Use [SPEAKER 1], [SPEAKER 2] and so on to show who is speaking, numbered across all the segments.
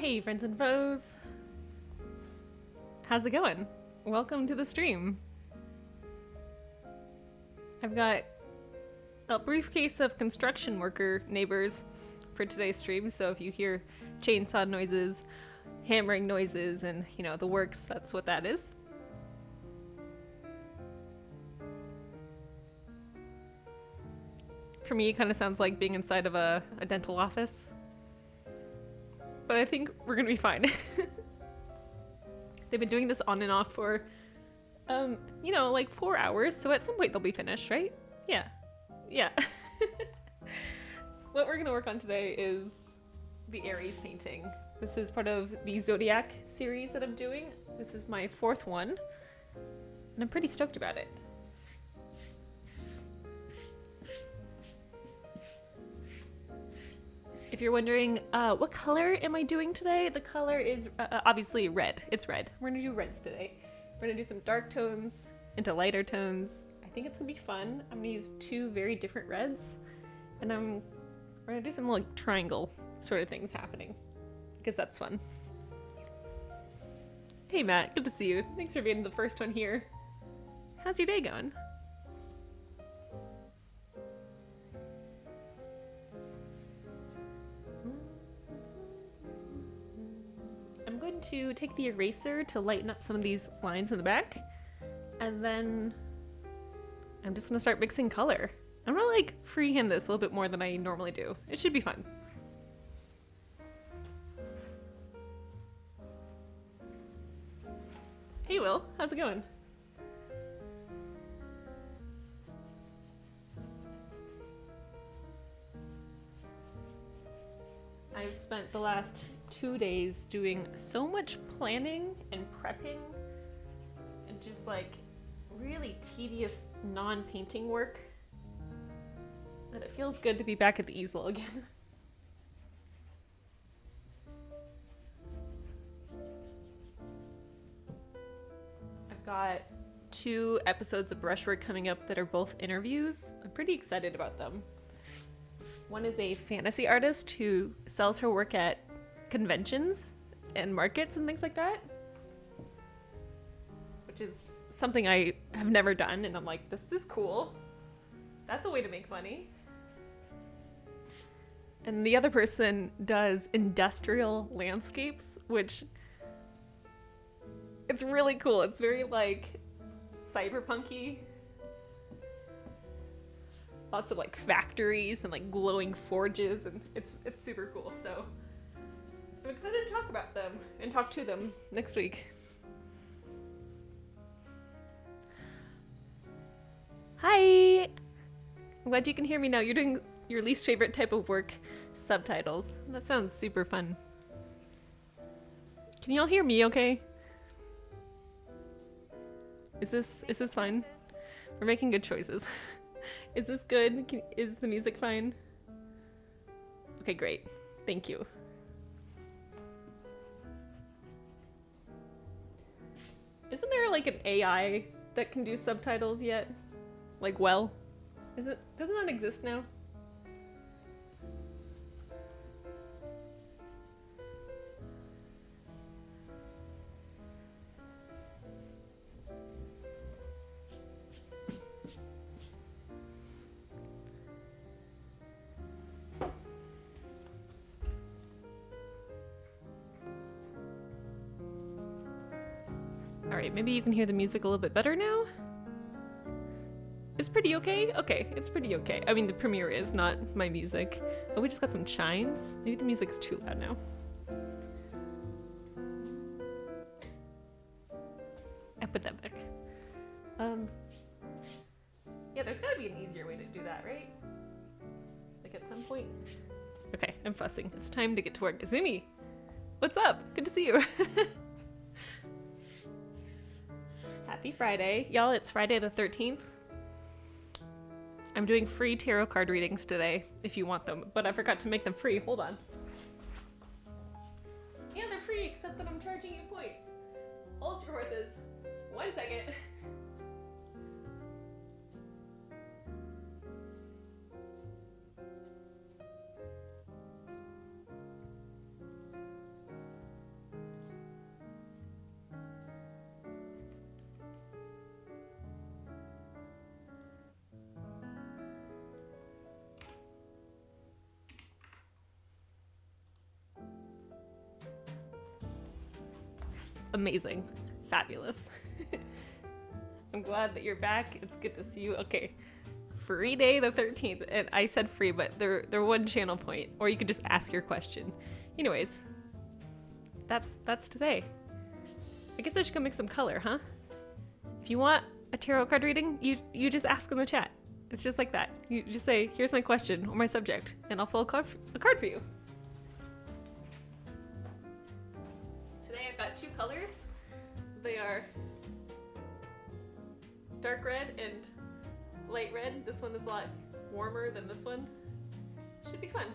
[SPEAKER 1] Hey friends and foes! How's it going? Welcome to the stream. I've got a briefcase of construction worker neighbors for today's stream, so if you hear chainsaw noises, hammering noises, and the works, that's what that is. For me, it kind of sounds like being inside of a dental office. But I think we're gonna be fine. They've been doing this on and off for, like 4 hours, so at some point they'll be finished, right? Yeah. What we're gonna work on today is the Aries painting. This is part of the Zodiac series that I'm doing. This is my 4th one, and I'm pretty stoked about it. If you're wondering, what color am I doing today? The color is obviously red. It's red. We're gonna do reds today. We're gonna do some dark tones into lighter tones. I think it's gonna be fun. I'm gonna use 2 very different reds, and we're gonna do some like triangle sort of things happening, because that's fun. Hey Matt, good to see you. Thanks for being the first one here. How's your day going? I'm going to take the eraser to lighten up some of these lines in the back, and then I'm just gonna start mixing color. I'm gonna like freehand this a little bit more than I normally do. It should be fun. Hey Will, how's it going? I've spent the last 2 days doing so much planning and prepping and just like really tedious non-painting work that it feels good to be back at the easel again. I've got 2 episodes of Brushwork coming up that are both interviews. I'm pretty excited about them. One is a fantasy artist who sells her work at conventions and markets and things like that, which is something I have never done, and I'm like, this is cool. That's a way to make money. And the other person does industrial landscapes, which it's really cool. It's very like cyberpunky. Lots of like factories and like glowing forges, and it's super cool. So I'm excited to talk about them and talk to them next week. Hi! I'm glad you can hear me now. You're doing your least favorite type of work, subtitles. That sounds super fun. Can you all hear me okay? Is this fine? We're making good choices. Is this good? Is the music fine? Okay, great. Thank you. Isn't there like an AI that can do subtitles yet? Like, well, doesn't that exist now? Alright, maybe you can hear the music a little bit better now? It's pretty okay? Okay, it's pretty okay. I mean, the premiere is, not my music. Oh, we just got some chimes. Maybe the music's too loud now. I put that back. Yeah, there's gotta be an easier way to do that, right? Like at some point? Okay, I'm fussing. It's time to get to work. Izumi! What's up? Good to see you. Happy Friday. Y'all, it's Friday the 13th. I'm doing free tarot card readings today, if you want them, but I forgot to make them free. Hold on. Yeah, they're free, except that I'm charging you points. Hold your horses. 1 second. amazing. Fabulous. I'm glad that you're back. It's good to see you. Okay. Free day the 13th. And I said free, but they're one channel point. Or you could just ask your question. Anyways. That's today. I guess I should go make some color, huh? If you want a tarot card reading, you just ask in the chat. It's just like that. You just say, here's my question or my subject, and I'll pull a card for you. Today I've got two colors. They are dark red and light red. This one is a lot warmer than this one. Should be fun.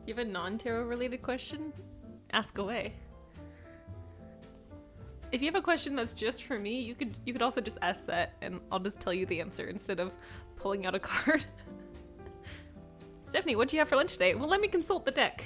[SPEAKER 1] You have a non-tarot related question? Ask away. If you have a question that's just for me, you could also just ask that and I'll just tell you the answer instead of pulling out a card. Stephanie, what do you have for lunch today? Well, let me consult the deck.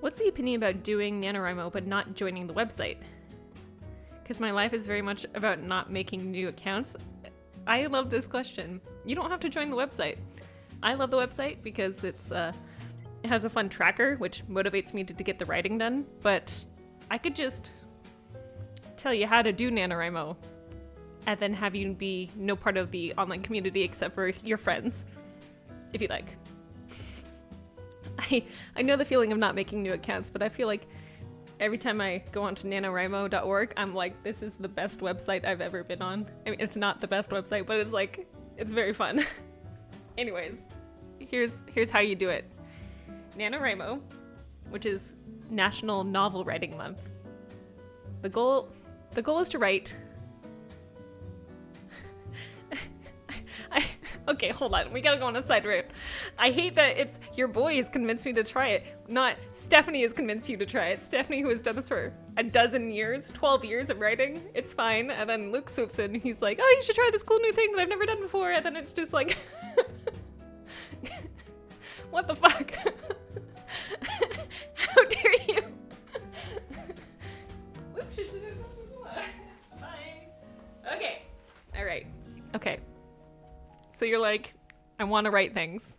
[SPEAKER 1] What's the opinion about doing NaNoWriMo but not joining the website? Because my life is very much about not making new accounts. I love this question. You don't have to join the website. I love the website because it has a fun tracker, which motivates me to get the writing done, but I could just tell you how to do NaNoWriMo and then have you be no part of the online community except for your friends, if you like. I know the feeling of not making new accounts, but I feel like every time I go onto nanowrimo.org, I'm like, this is the best website I've ever been on. I mean, it's not the best website, but it's very fun. Anyways, here's how you do it. NaNoWriMo, which is National Novel Writing Month. The goal is to write. Okay, hold on. We gotta go on a side route. I hate that it's your boy has convinced me to try it, not Stephanie has convinced you to try it. Stephanie, who has done this for a dozen years, 12 years of writing, it's fine. And then Luke swoops in, he's like, oh, you should try this cool new thing that I've never done before. And then it's just like, what the fuck? How dare you? It's fine. Okay. All right. Okay. So you're like, I want to write things.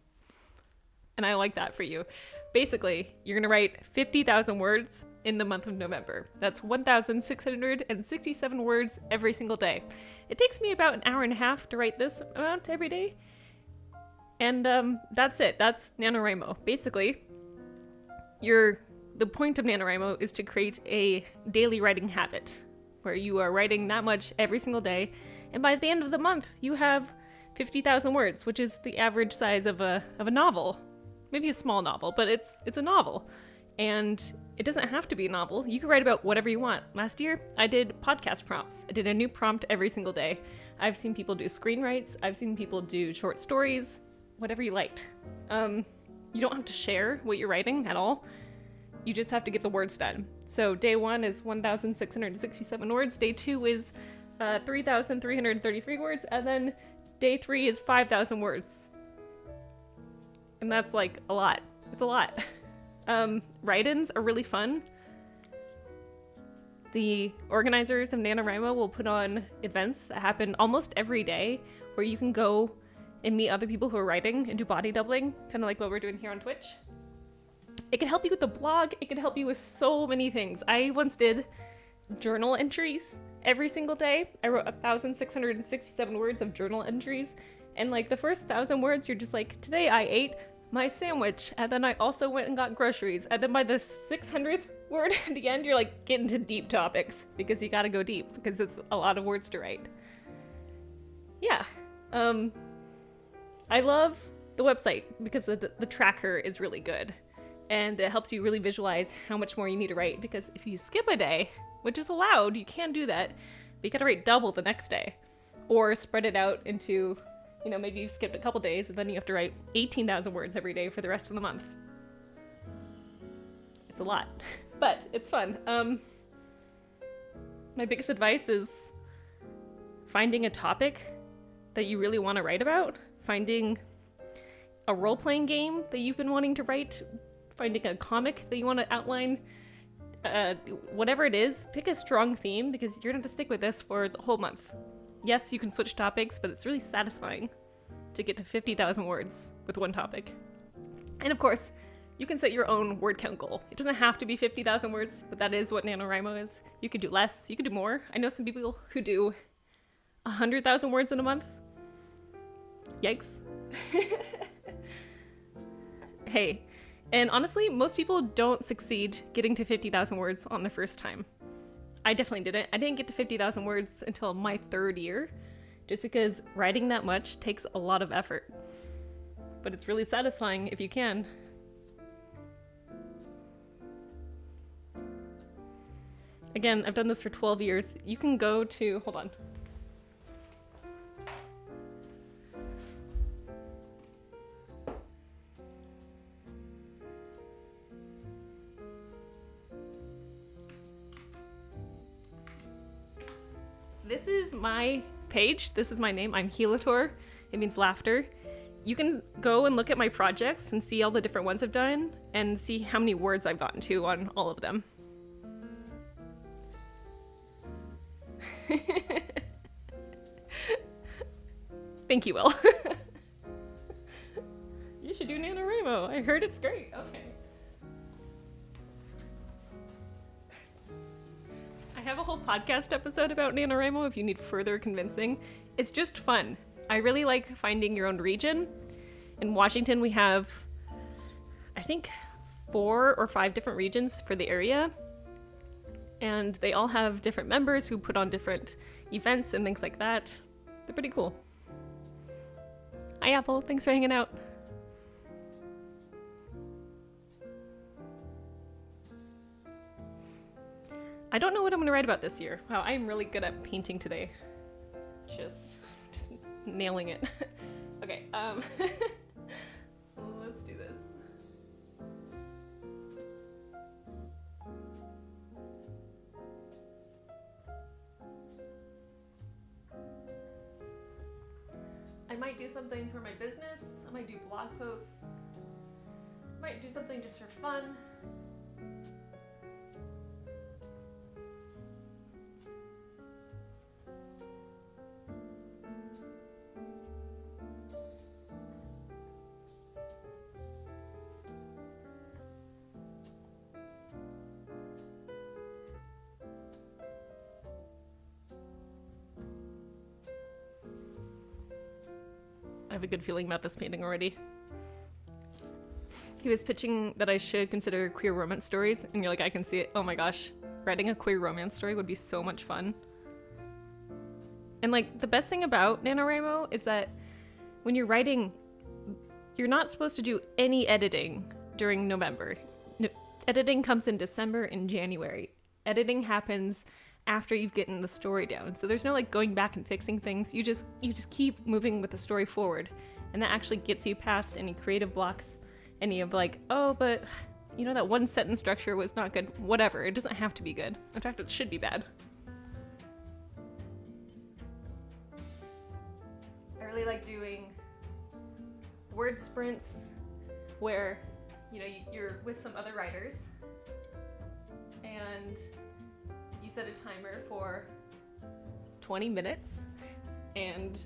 [SPEAKER 1] And I like that for you. Basically, you're going to write 50,000 words in the month of November. That's 1,667 words every single day. It takes me about an hour and a half to write this amount every day. And that's it. That's NaNoWriMo. Basically, the point of NaNoWriMo is to create a daily writing habit where you are writing that much every single day, and by the end of the month, you have 50,000 words, which is the average size of a novel. Maybe a small novel, but it's a novel. And it doesn't have to be a novel. You can write about whatever you want. Last year, I did podcast prompts. I did a new prompt every single day. I've seen people do screenwrites. I've seen people do short stories, whatever you liked. You don't have to share what you're writing at all. You just have to get the words done. So day 1 is 1,667 words. Day 2 is 3,333 words. And then day 3 is 5,000 words. And that's like a lot. It's a lot. Write-ins are really fun. The organizers of NaNoWriMo will put on events that happen almost every day where you can go and meet other people who are writing and do body doubling, kind of like what we're doing here on Twitch. It can help you with the blog. It can help you with so many things. I once did journal entries every single day. I wrote 1,667 words of journal entries. And like the first 1,000 words, you're just like, today I ate my sandwich, and then I also went and got groceries. And then by the 600th word at the end, you're like getting to deep topics because you gotta go deep because it's a lot of words to write. Yeah. I love the website because the tracker is really good. And it helps you really visualize how much more you need to write, because if you skip a day, which is allowed, you can do that, but you gotta write double the next day. Or spread it out into, maybe you've skipped a couple days and then you have to write 18,000 words every day for the rest of the month. It's a lot, but it's fun. My biggest advice is finding a topic that you really want to write about, finding a role-playing game that you've been wanting to write, finding a comic that you want to outline, whatever it is, pick a strong theme because you're going to stick with this for the whole month. Yes, you can switch topics, but it's really satisfying to get to 50,000 words with one topic. And of course, you can set your own word count goal. It doesn't have to be 50,000 words, but that is what NaNoWriMo is. You could do less, you could do more. I know some people who do 100,000 words in a month. Yikes. Hey. And honestly, most people don't succeed getting to 50,000 words on the first time. I definitely didn't. I didn't get to 50,000 words until my 3rd year, just because writing that much takes a lot of effort. But it's really satisfying if you can. Again, I've done this for 12 years. You can go to, hold on. This is my page. This is my name. I'm Helator. It means laughter. You can go and look at my projects and see all the different ones I've done and see how many words I've gotten to on all of them. Thank you, Will. You should do NaNoWriMo. I heard it's great. Okay. I have a whole podcast episode about NaNoWriMo if you need further convincing. It's just fun. I really like finding your own region. In Washington, we have, I think, 4 or 5 different regions for the area. And they all have different members who put on different events and things like that. They're pretty cool. Hi, Apple. Thanks for hanging out. I don't know what I'm going to write about this year. Wow, I'm really good at painting today. Just nailing it. Okay, let's do this. I might do something for my business. I might do blog posts. I might do something just for fun. have a good feeling about this painting already. He was pitching that I should consider queer romance stories, and you're like, I can see it. Oh my gosh, writing a queer romance story would be so much fun. And like, the best thing about NaNoWriMo is that when you're writing, you're not supposed to do any editing during November. Editing comes in December and January. Editing happens after you've gotten the story down. So there's no like going back and fixing things. You just keep moving with the story forward. And that actually gets you past any creative blocks, any of like, oh, but you know, that one sentence structure was not good. Whatever, it doesn't have to be good. In fact, it should be bad. I really like doing word sprints where, you know, you're with some other writers and you set a timer for 20 minutes and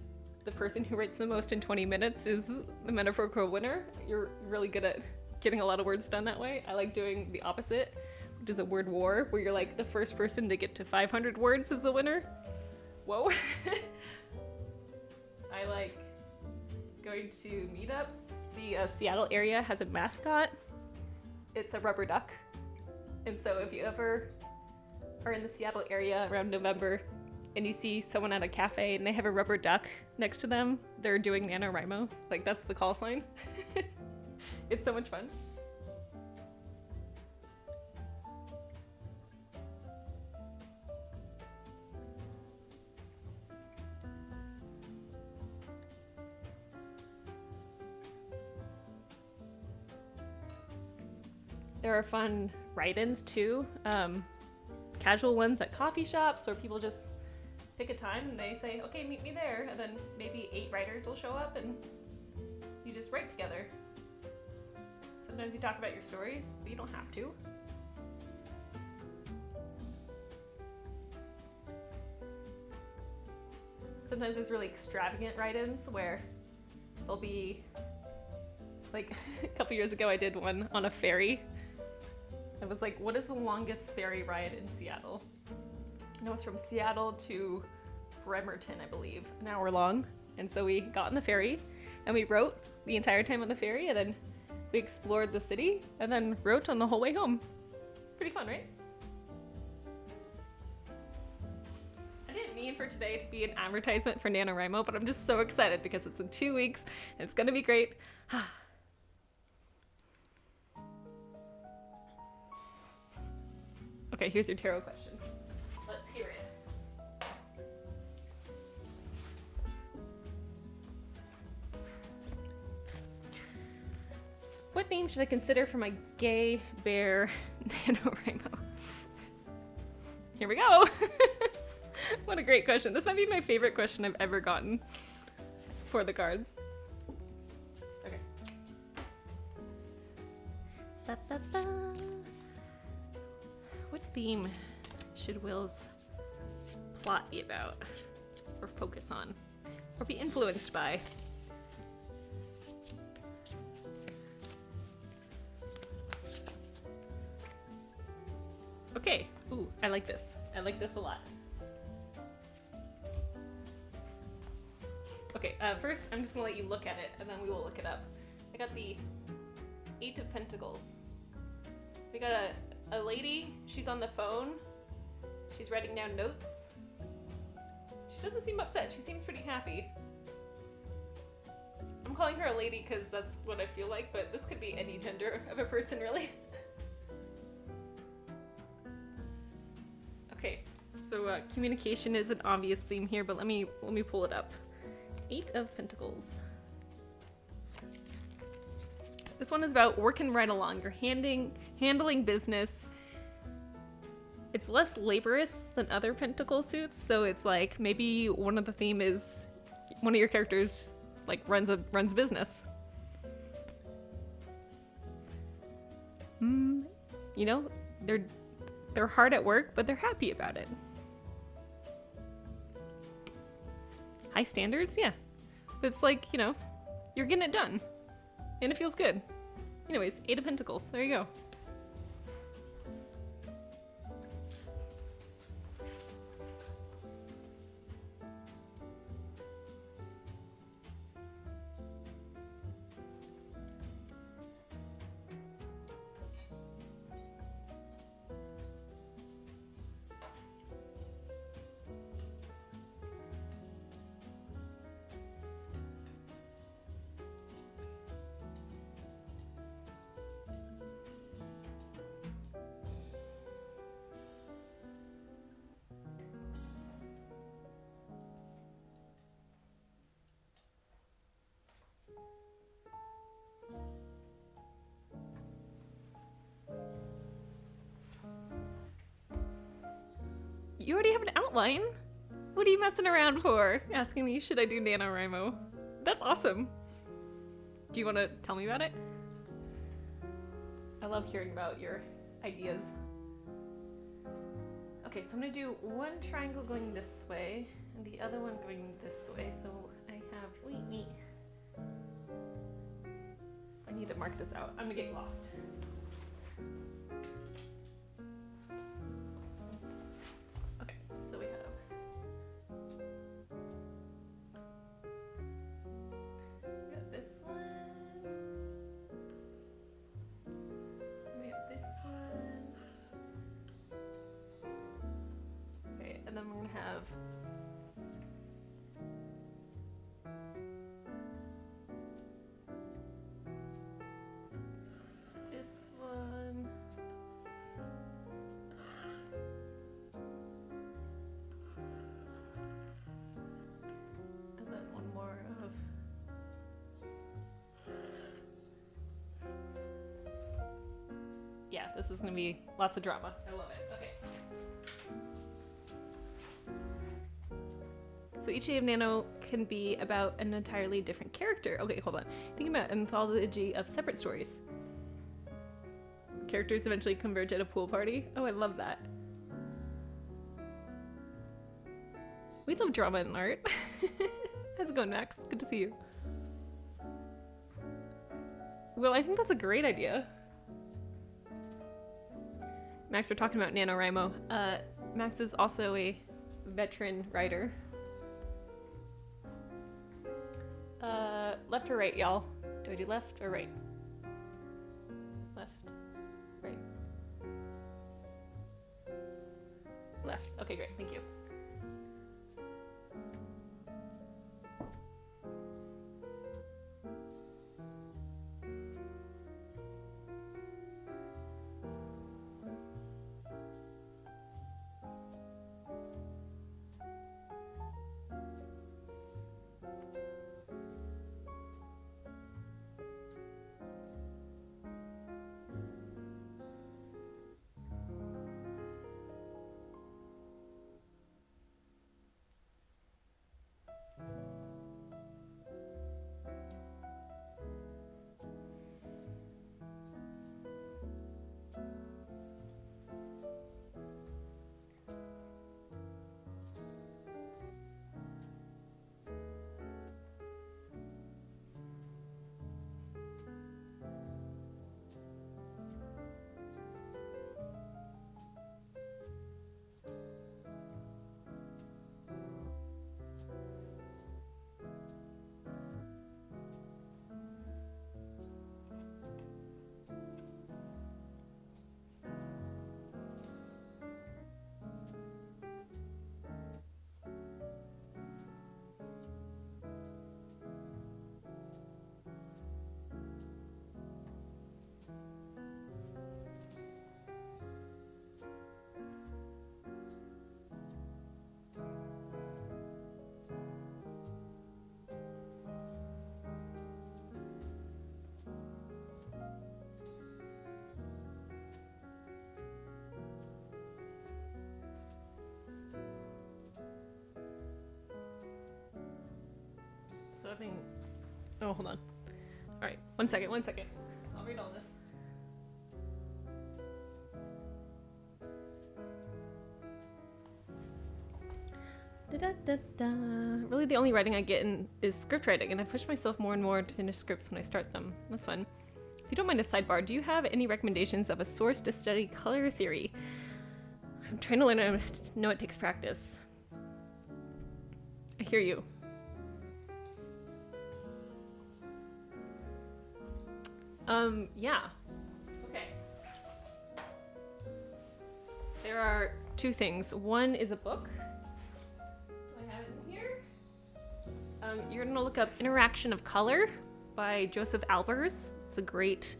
[SPEAKER 1] the person who writes the most in 20 minutes is the metaphorical winner. You're really good at getting a lot of words done that way. I like doing the opposite, which is a word war, where you're like the first person to get to 500 words is the winner. Whoa. I like going to meetups. The Seattle area has a mascot. It's a rubber duck. And so if you ever are in the Seattle area around November and you see someone at a cafe and they have a rubber duck next to them, they're doing NaNoWriMo. Like, that's the call sign. It's so much fun. There are fun write-ins too. Casual ones at coffee shops where people just pick a time and they say, okay, meet me there. And then maybe 8 writers will show up and you just write together. Sometimes you talk about your stories, but you don't have to. Sometimes there's really extravagant write-ins where there'll be, like a couple years ago I did one on a ferry. It was like, what is the longest ferry ride in Seattle? And it was from Seattle to Bremerton, I believe, an hour long. And so we got on the ferry and we wrote the entire time on the ferry, and then we explored the city and then wrote on the whole way home. Pretty fun, right? I didn't mean for today to be an advertisement for NaNoWriMo, but I'm just so excited because it's in 2 weeks and it's gonna be great. Okay, here's your tarot question. Let's hear it. What name should I consider for my gay bear NaNoWriMo? Here we go. What a great question. This might be my favorite question I've ever gotten for the cards. Okay. Ba, ba, ba. What theme should Will's plot be about, or focus on, or be influenced by? Okay, ooh, I like this. I like this a lot. Okay, first I'm just gonna let you look at it, and then we will look it up. I got the 8 of Pentacles. We got a lady, she's on the phone, she's writing down notes. She doesn't seem upset, she seems pretty happy. I'm calling her a lady because that's what I feel like, but this could be any gender of a person, really. Okay, so communication is an obvious theme here, but let me pull it up. 8 of Pentacles. This one is about working right along. You're handling business. It's less laborious than other Pentacle suits, so it's like maybe one of the theme is one of your characters like runs business. You know, they're hard at work, but they're happy about it. High standards, yeah. But it's like, you know, you're getting it done. And it feels good. Anyways, 8 of Pentacles. There you go. You already have an outline. What are you messing around for? Asking me, should I do NaNoWriMo? That's awesome. Do you want to tell me about it? I love hearing about your ideas. Okay, so I'm gonna do one triangle going this way and the other one going this way. So I have, wait. I need to mark this out. I'm gonna get lost. Okay, so we have this one. We have this one. Okay, and then we're gonna have this one. And then one more of yeah, this is gonna be lots of drama. I love it. Okay. So each day of Nano can be about an entirely different character. Okay, hold on. Think about an anthology of separate stories. Characters eventually converge at a pool party. Oh, I love that. We love drama in art. How's it going, Max? Good to see you. Well, I think that's a great idea. Max, we're talking about NaNoWriMo. Max is also a veteran writer. Left or right, y'all? Do I do left or right? Left, right. Left. Okay, great. Thank you. So I think. Oh, hold on. All right, one second. I'll read all this. Really, the only writing I get in is script writing, and I push myself more and more to finish scripts when I start them. That's fun. If you don't mind a sidebar, do you have any recommendations of a source to study color theory? I'm trying to learn. I know it takes practice. I hear you. Yeah. Okay. There are two things. One is a book. I have it in here. You're gonna look up Interaction of Color by Joseph Albers. It's a great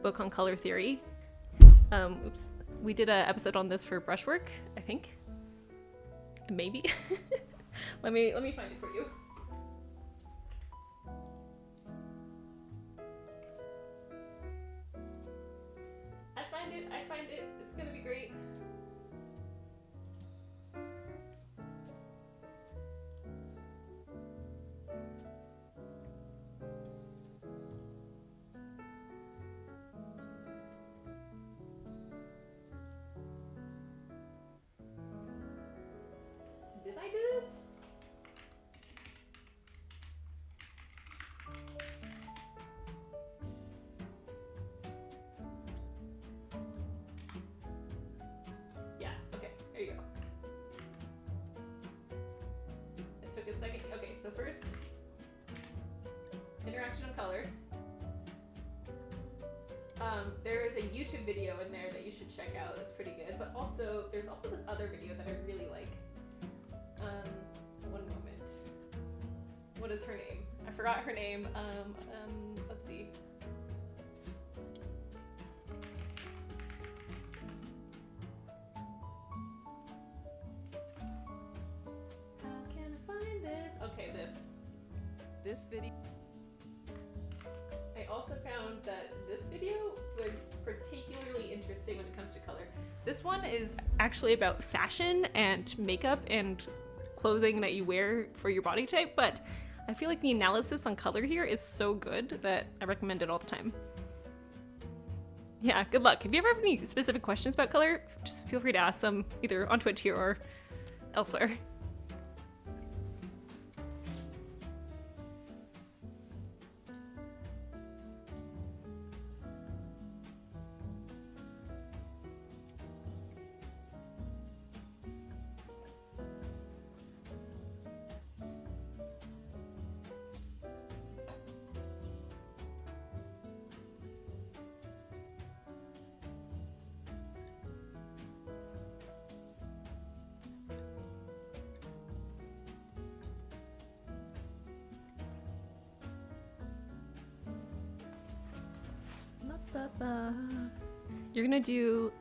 [SPEAKER 1] book on color theory. Oops. We did an episode on this for brushwork, I think. Maybe. let me find it for you. I find it. It's gonna be great. first, interaction of color. There is a YouTube video in there that you should check out. That's pretty good. But also, there's also this other video that I really like. One moment. What is her name? I forgot her name. Let's see. How can I find this? Okay, this video. I also found that this video was particularly interesting when it comes to color. This one is actually about fashion and makeup and clothing that you wear for your body type, but I feel like the analysis on color here is so good that I recommend it all the time. Yeah, good luck. If you ever have any specific questions about color, just feel free to ask them either on Twitch here or elsewhere. You're gonna do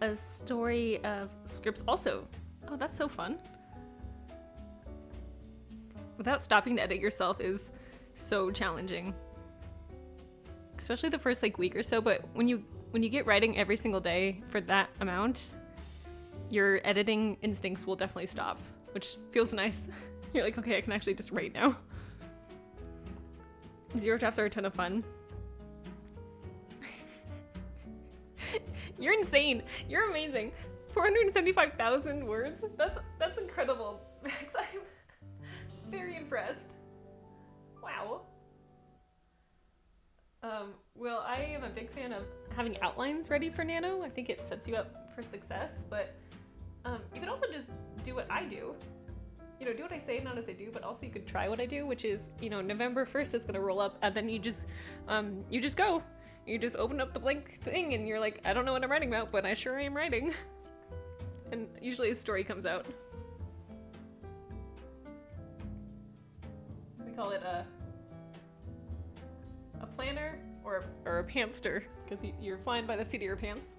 [SPEAKER 1] a story of scripts also. Oh, that's so fun. Without stopping to edit yourself is so challenging. Especially the first like week or so, but when you get writing every single day for that amount, your editing instincts will definitely stop, which feels nice. You're like, okay, I can actually just write now. Zero drafts are a ton of fun. You're insane. You're amazing. 475,000 words? That's incredible, Max. I'm very impressed. Wow. Well, I am a big fan of having outlines ready for Nano. I think it sets you up for success, but you could also just do what I do. You know, do what I say, not as I do, but also you could try what I do, which is, you know, November 1st is gonna roll up, and then you just go. You just open up the blank thing and you're like, I don't know what I'm writing about, but I sure am writing. And usually a story comes out. We call it a planner or a pantster, because you're flying by the seat of your pants.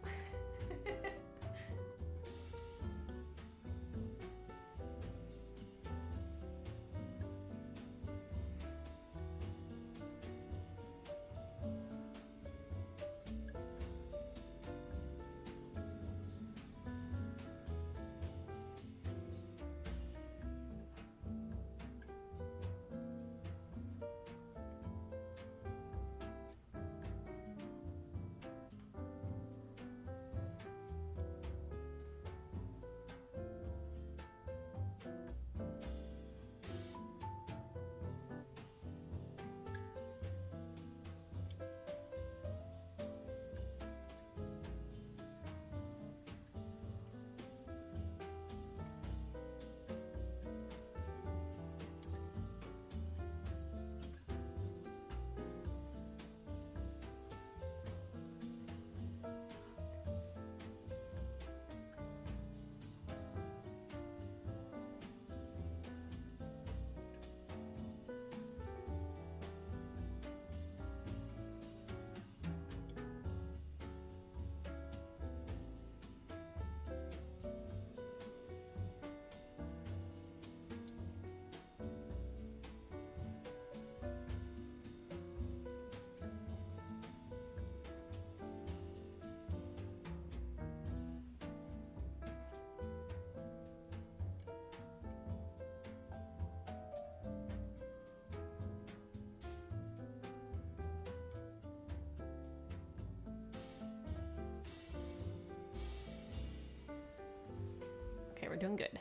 [SPEAKER 1] Okay, we're doing good.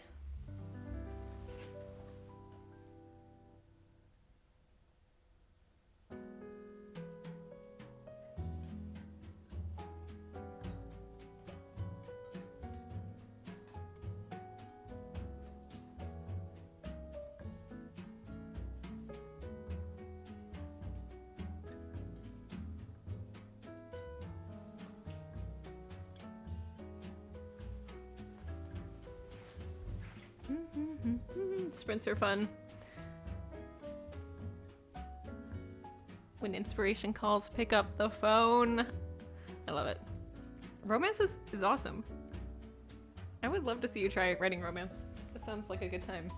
[SPEAKER 1] Sprints are fun. When inspiration calls, pick up the phone. I love it. Romance is awesome. I would love to see you try writing romance. That sounds like a good time.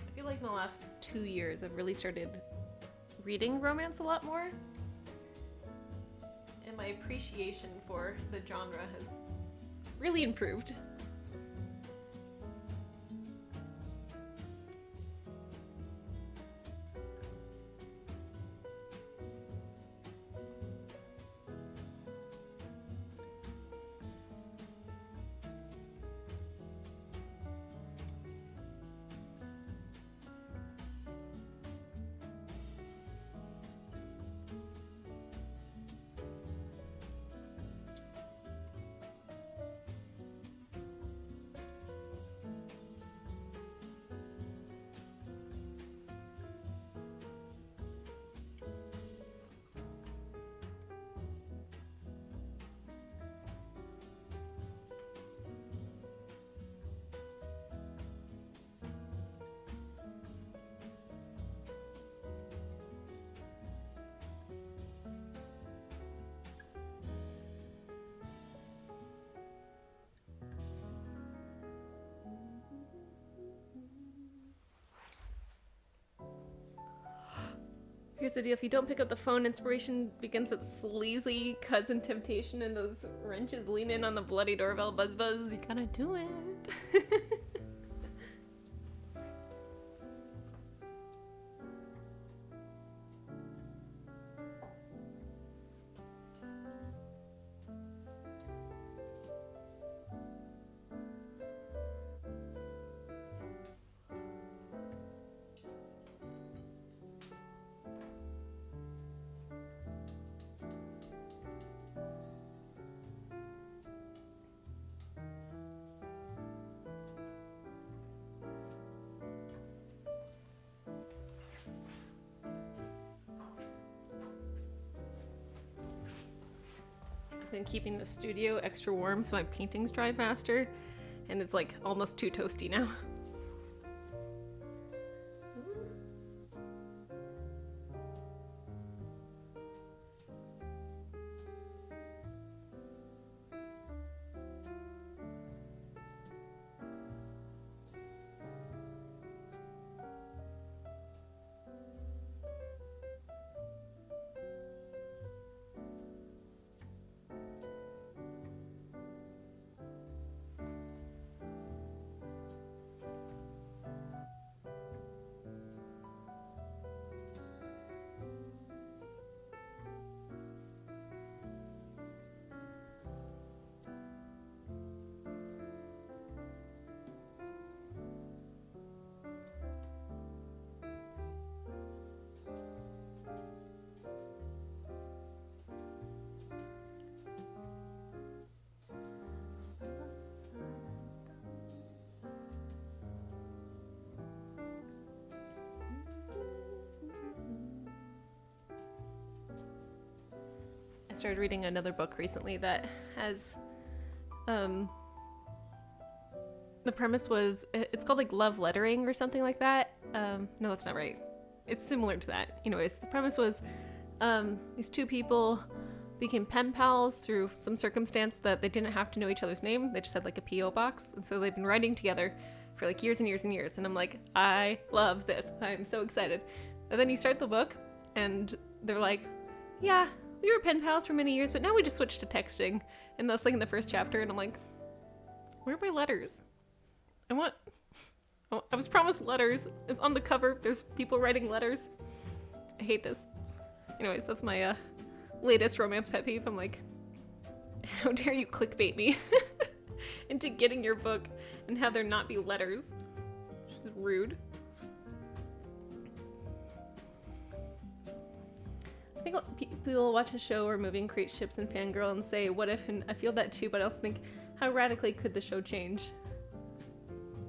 [SPEAKER 1] I feel like in the last 2 years I've really started reading romance a lot more, and my appreciation for the genre has really improved. Here's the deal, if you don't pick up the phone, inspiration begins its sleazy cousin temptation and those wrenches lean in on the bloody doorbell, buzz buzz, you gotta do it. Been keeping the studio extra warm so my paintings dry faster, and it's like almost too toasty now. I started reading another book recently that has, the premise was, it's called like love lettering or something like that. No, that's not right. It's similar to that. Anyways, the premise was, these two people became pen pals through some circumstance that they didn't have to know each other's name. They just had like a P.O. box. And so they've been writing together for like years and years and years. And I'm like, I love this. I'm so excited. And then you start the book and they're like, yeah, we were pen pals for many years, but now we just switched to texting. And that's like in the first chapter. And I'm like, where are my letters? I was promised letters. It's on the cover. There's people writing letters. I hate this. Anyways, that's my latest romance pet peeve. I'm like, how dare you clickbait me into getting your book and have there not be letters? Which is rude. I think people watch a show or movie and create ships and fangirl and say, what if? And I feel that too, but I also think, how radically could the show change?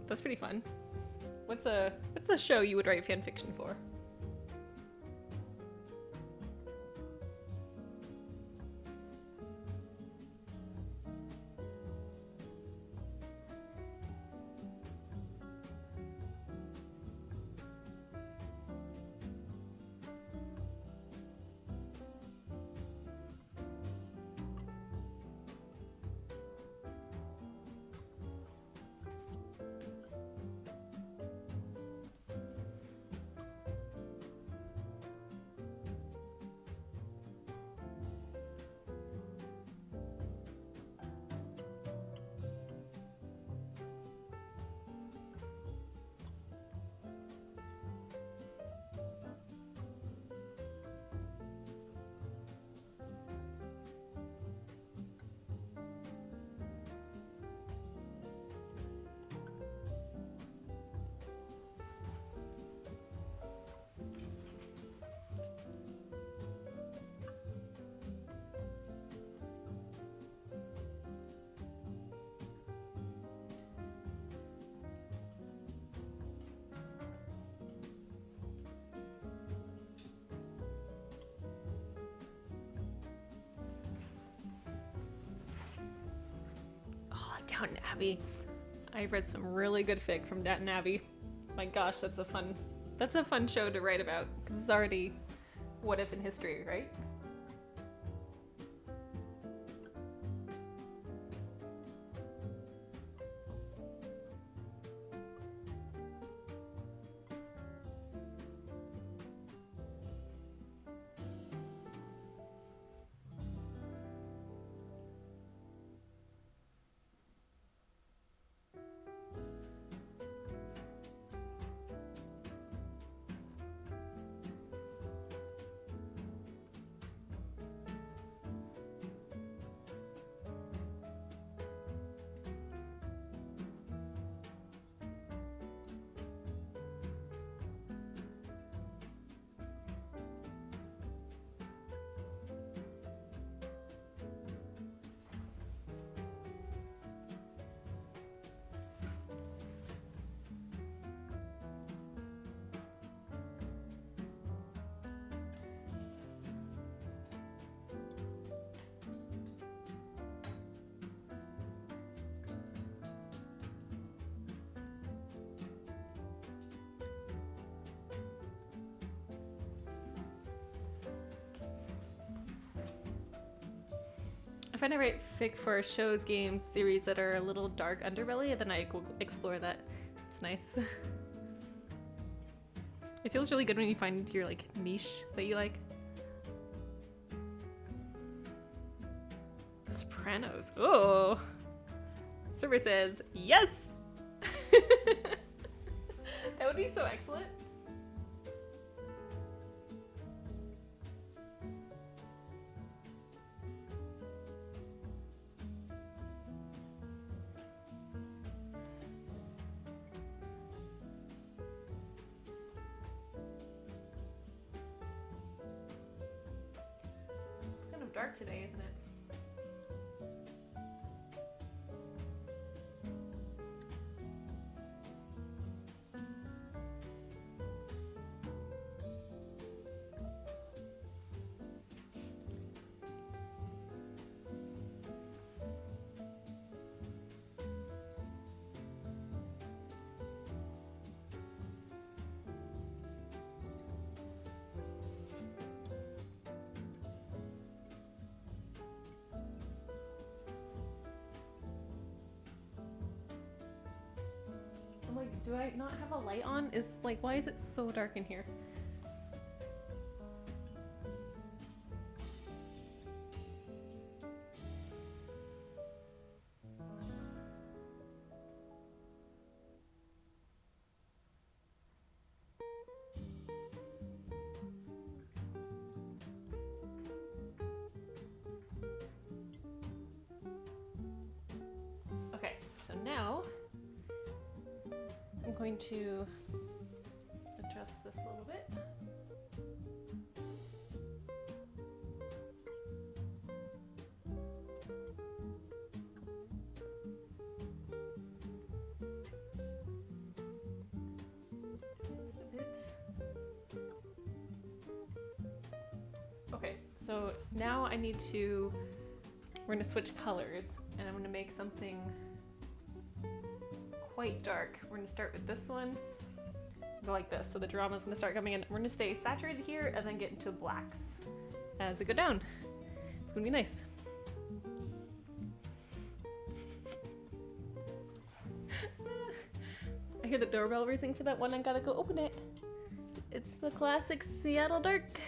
[SPEAKER 1] That's pretty fun. What's a show you would write fan fiction for? Downton Abbey. I've read some really good fic from Downton Abbey. My gosh, that's a fun show to write about, because it's already what if in history, right? If I write fic for shows, games, series that are a little dark underbelly, then I will explore that. It's nice. It feels really good when you find your like niche that you like. The Sopranos. Oh, server says yes. That would be so excellent. Dark today, isn't it? I'm like, do I not have a light on? Is like, why is it so dark in here? going to adjust this a little bit. Just a bit. Okay, so now I need to, we're gonna switch colors and I'm gonna make something quite dark. We're gonna start with this one, go like this. So the drama is gonna start coming in. We're gonna stay saturated here and then get into blacks as it go down. It's gonna be nice. I hear the doorbell ringing for that one. I gotta go open it. It's the classic Seattle dark.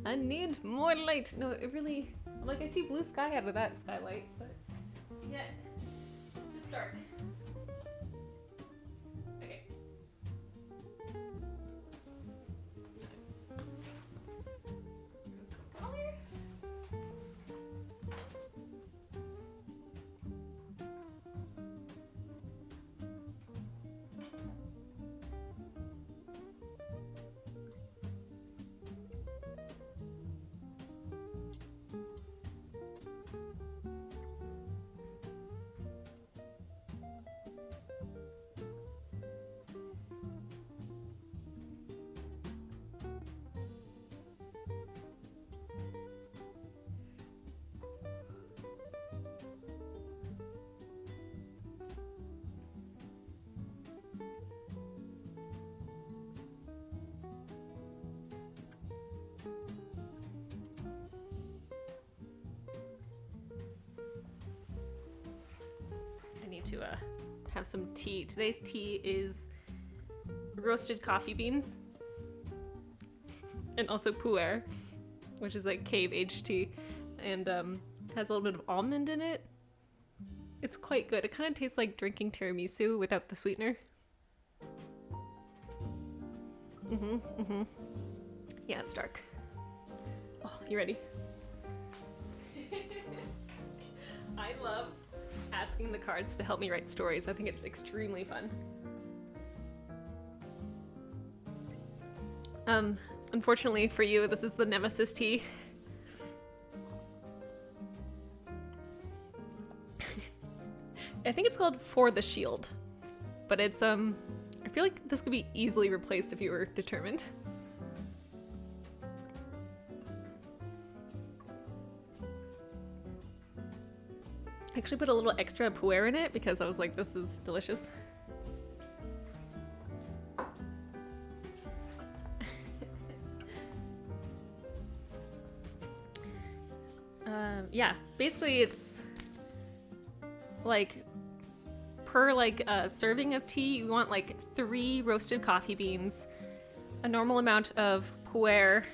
[SPEAKER 1] I need more light. No, it really, like I see blue sky out of that skylight, but yeah, it's just dark. Okay. Remove some color. To have some tea. Today's tea is roasted coffee beans and also pu'er, which is like cave aged tea, and has a little bit of almond in it. It's quite good. It kind of tastes like drinking tiramisu without the sweetener. Yeah, it's dark. Oh, you ready? I love asking the cards to help me write stories. I think it's extremely fun. Unfortunately for you, this is the Nemesis tea. I think it's called For the Shield, but it's I feel like this could be easily replaced if you were determined. I actually put a little extra pu'er in it because I was like, this is delicious. Yeah, basically it's like per like a serving of tea, you want like 3 roasted coffee beans, a normal amount of pu'er,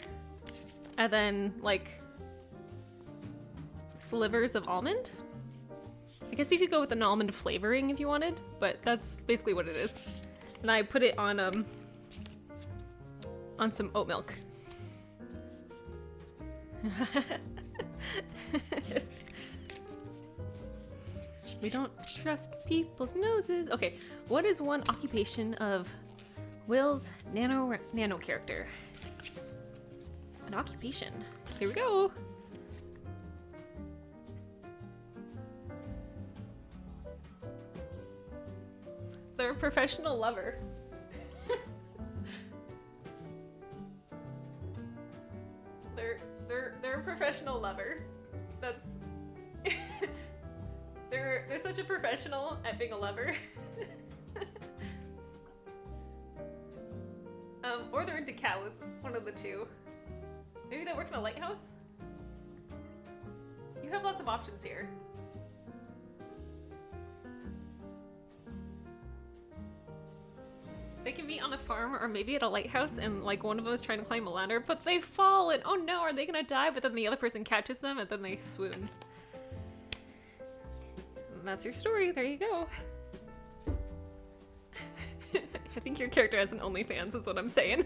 [SPEAKER 1] and then like slivers of almond. I guess you could go with an almond flavoring if you wanted, but that's basically what it is. And I put it on some oat milk. We don't trust people's noses. Okay, what is one occupation of Will's nano character? An occupation. Here we go. They're a professional lover. They're a professional lover. That's they're such a professional at being a lover. Or they're into cows, one of the two. Maybe they work in a lighthouse? You have lots of options here. They can be on a farm or maybe at a lighthouse and like one of them is trying to climb a ladder, but they fall and oh no, are they gonna die? But then the other person catches them and then they swoon. And that's your story, there you go. I think your character has an OnlyFans is what I'm saying.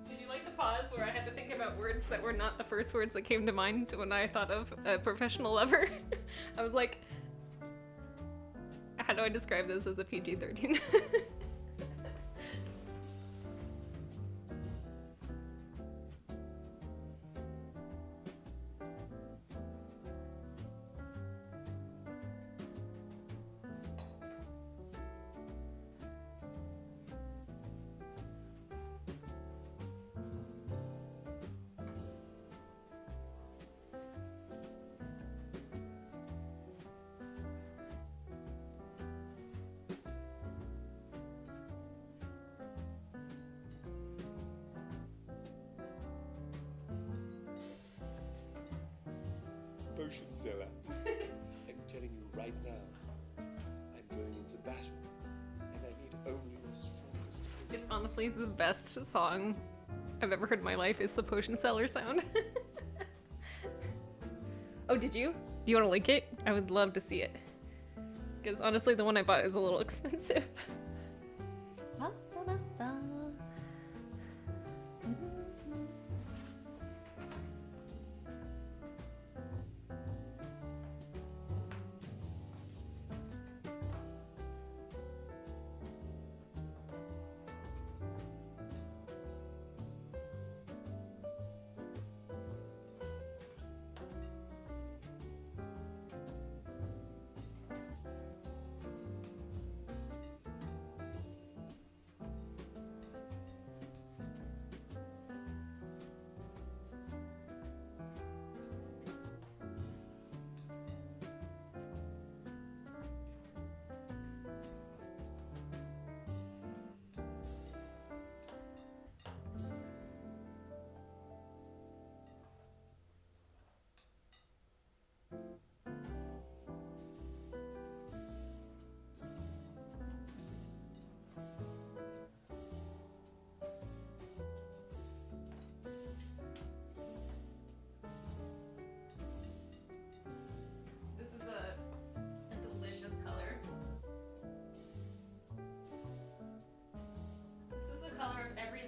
[SPEAKER 1] Did you like the pause? were not the first words that came to mind when I thought of a professional lover. I was like, how do I describe this as a PG-13?
[SPEAKER 2] Potion seller. I'm telling you right now, I'm going into battle, and I need only the strongest.
[SPEAKER 1] It's honestly the best song I've ever heard in my life. It's the potion seller sound. Oh, did you? Do you want to link it? I would love to see it. Because honestly, the one I bought is a little expensive.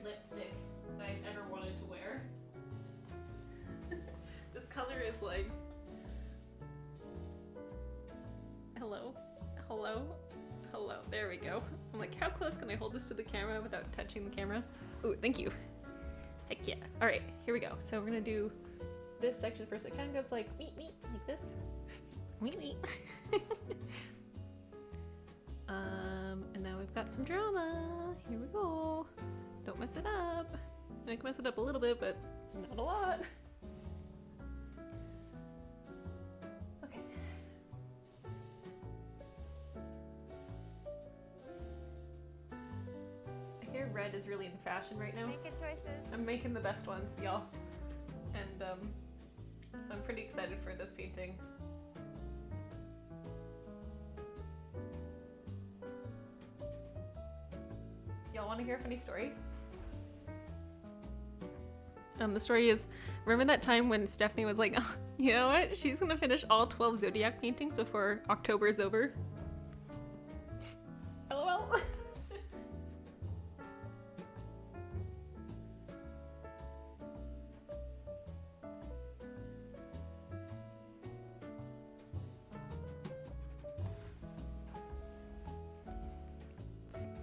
[SPEAKER 1] Lipstick that I've ever wanted to wear. This color is like, hello, there we go. I'm like, how close can I hold this to the camera without touching the camera? Ooh, thank you. Heck yeah. All right, here we go. So we're gonna do this section first. It kind of goes like meet like this. Meet. And now we've got some drama. Here we go. Don't mess it up. I can mess it up a little bit, but not a lot. Okay. I hear red is really in fashion right now.
[SPEAKER 3] Make good choices.
[SPEAKER 1] I'm making the best ones, y'all. And so I'm pretty excited for this painting. Y'all want to hear a funny story? The story is, remember that time when Stephanie was like, oh, you know what? She's gonna finish all 12 Zodiac paintings before October is over. LOL.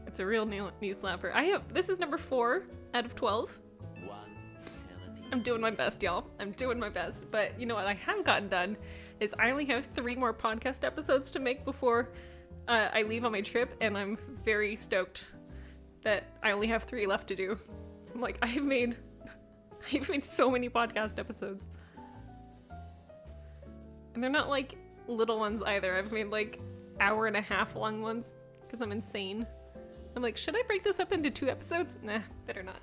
[SPEAKER 1] It's a real knee slapper. This is number 4 out of 12. I'm doing my best, y'all. I'm doing my best. But you know what I have gotten done is I only have 3 more podcast episodes to make before I leave on my trip, and I'm very stoked that I only have 3 left to do. I'm like, I've made so many podcast episodes. And they're not like little ones either. I've made like hour-and-a-half long ones because I'm insane. I'm like, should I break this up into 2 episodes? Nah, better not.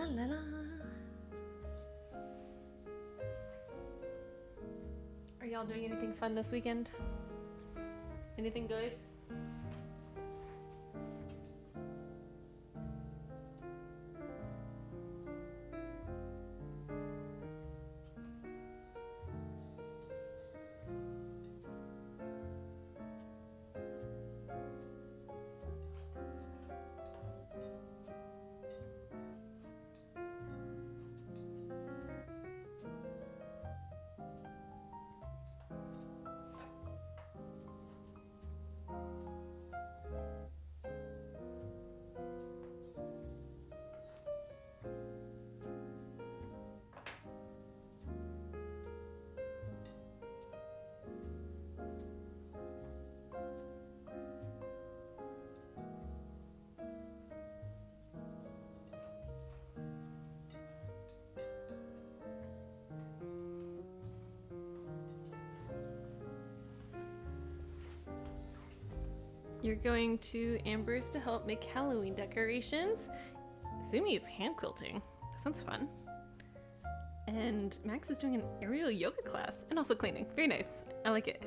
[SPEAKER 1] la la. Are y'all doing anything fun this weekend? Anything good? You're going to Amber's to help make Halloween decorations. Zumi is hand quilting. That sounds fun. And Max is doing an aerial yoga class and also cleaning. Very nice. I like it.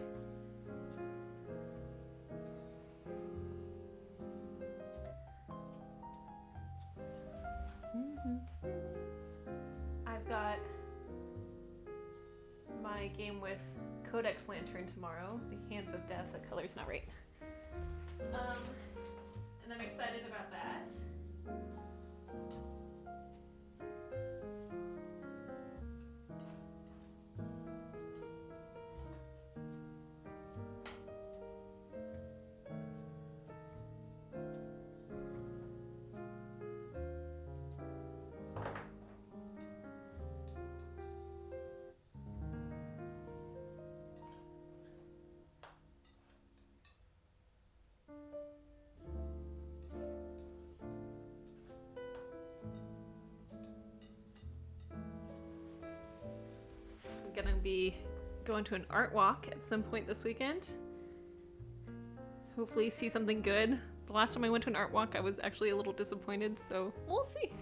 [SPEAKER 1] I've got my game with Codex Lantern tomorrow. The Hands of Death. The color's not right. And I'm excited about that. Gonna be going to an art walk at some point this weekend. Hopefully see something good. The last time I went to an art walk I was actually a little disappointed, so we'll see.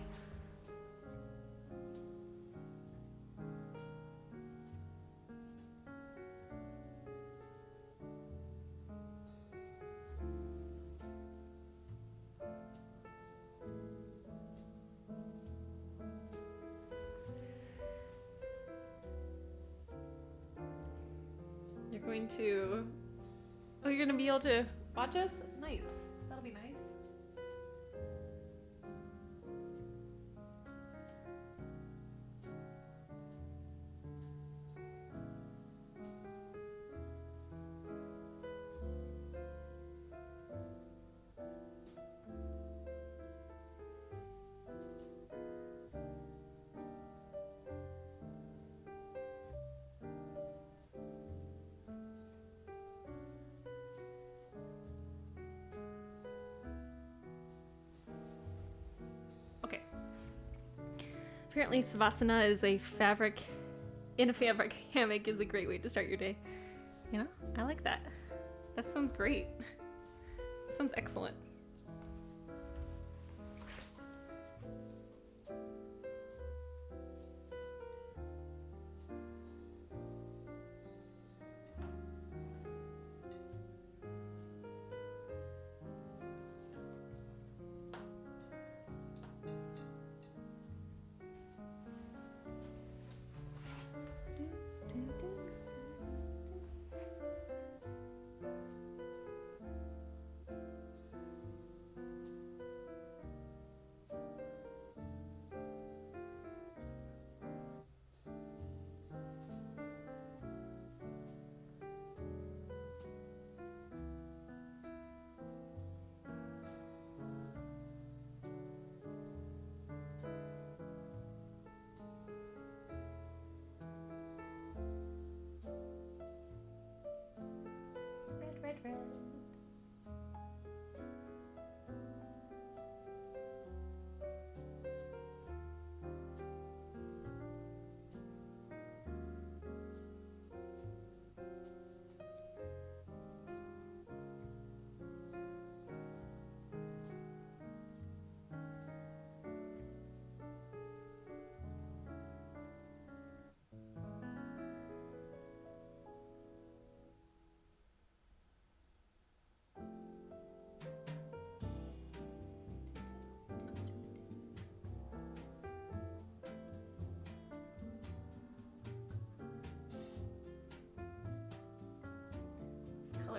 [SPEAKER 1] You're gonna be able to watch us? Nice. That'll be nice. Apparently Savasana is a fabric hammock is a great way to start your day. You know, I like that. That sounds great. That sounds excellent.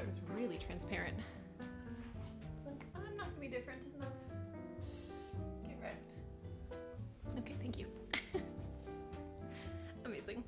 [SPEAKER 1] is really transparent. It's like, I'm not gonna be different enough. Get wrecked. Okay, thank you. Amazing.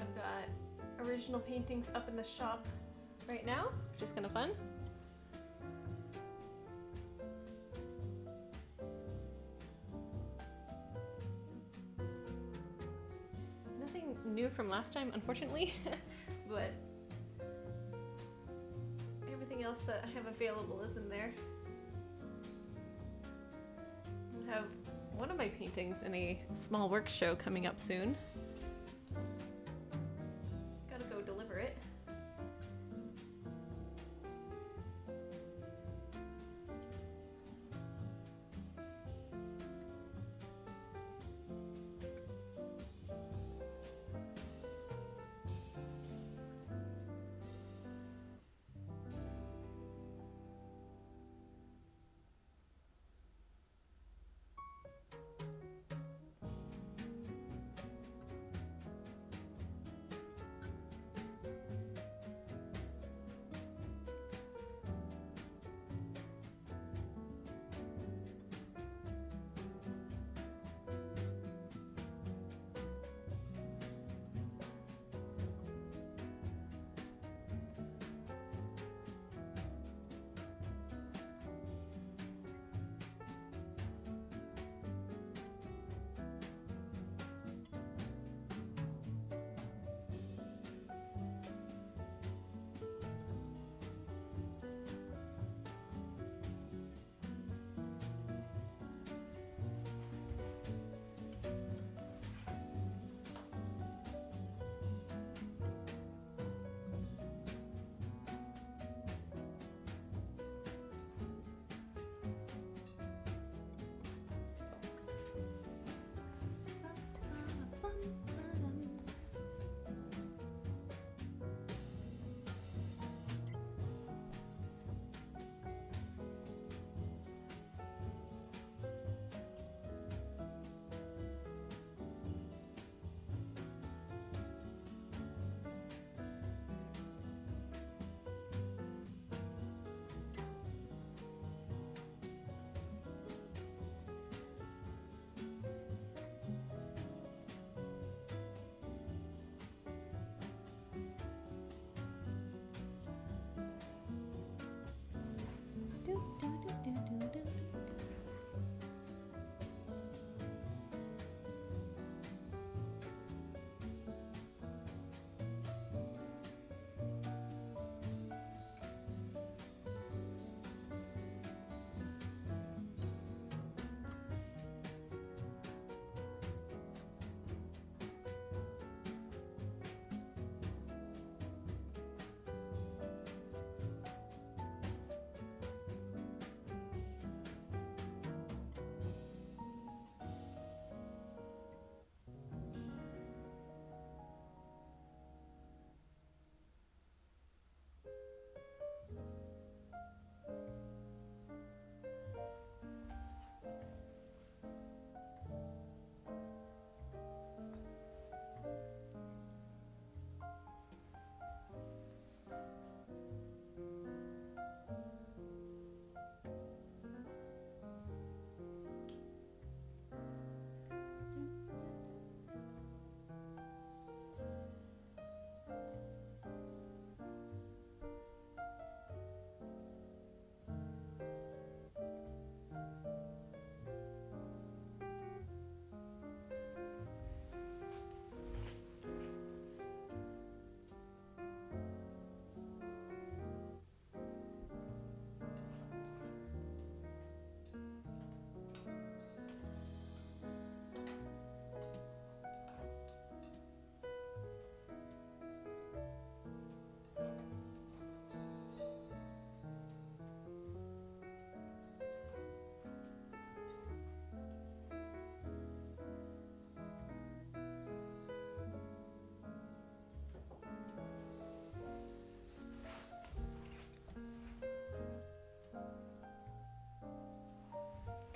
[SPEAKER 1] I've got original paintings up in the shop right now, which is kind of fun. Nothing new from last time, unfortunately, but everything else that I have available is in there. I have one of my paintings in a small work show coming up soon. Gotta go deliver it.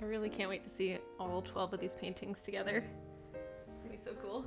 [SPEAKER 1] I really can't wait to see all 12 of these paintings together. It's gonna be so cool.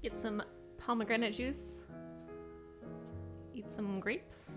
[SPEAKER 1] Get some pomegranate juice. Eat some grapes.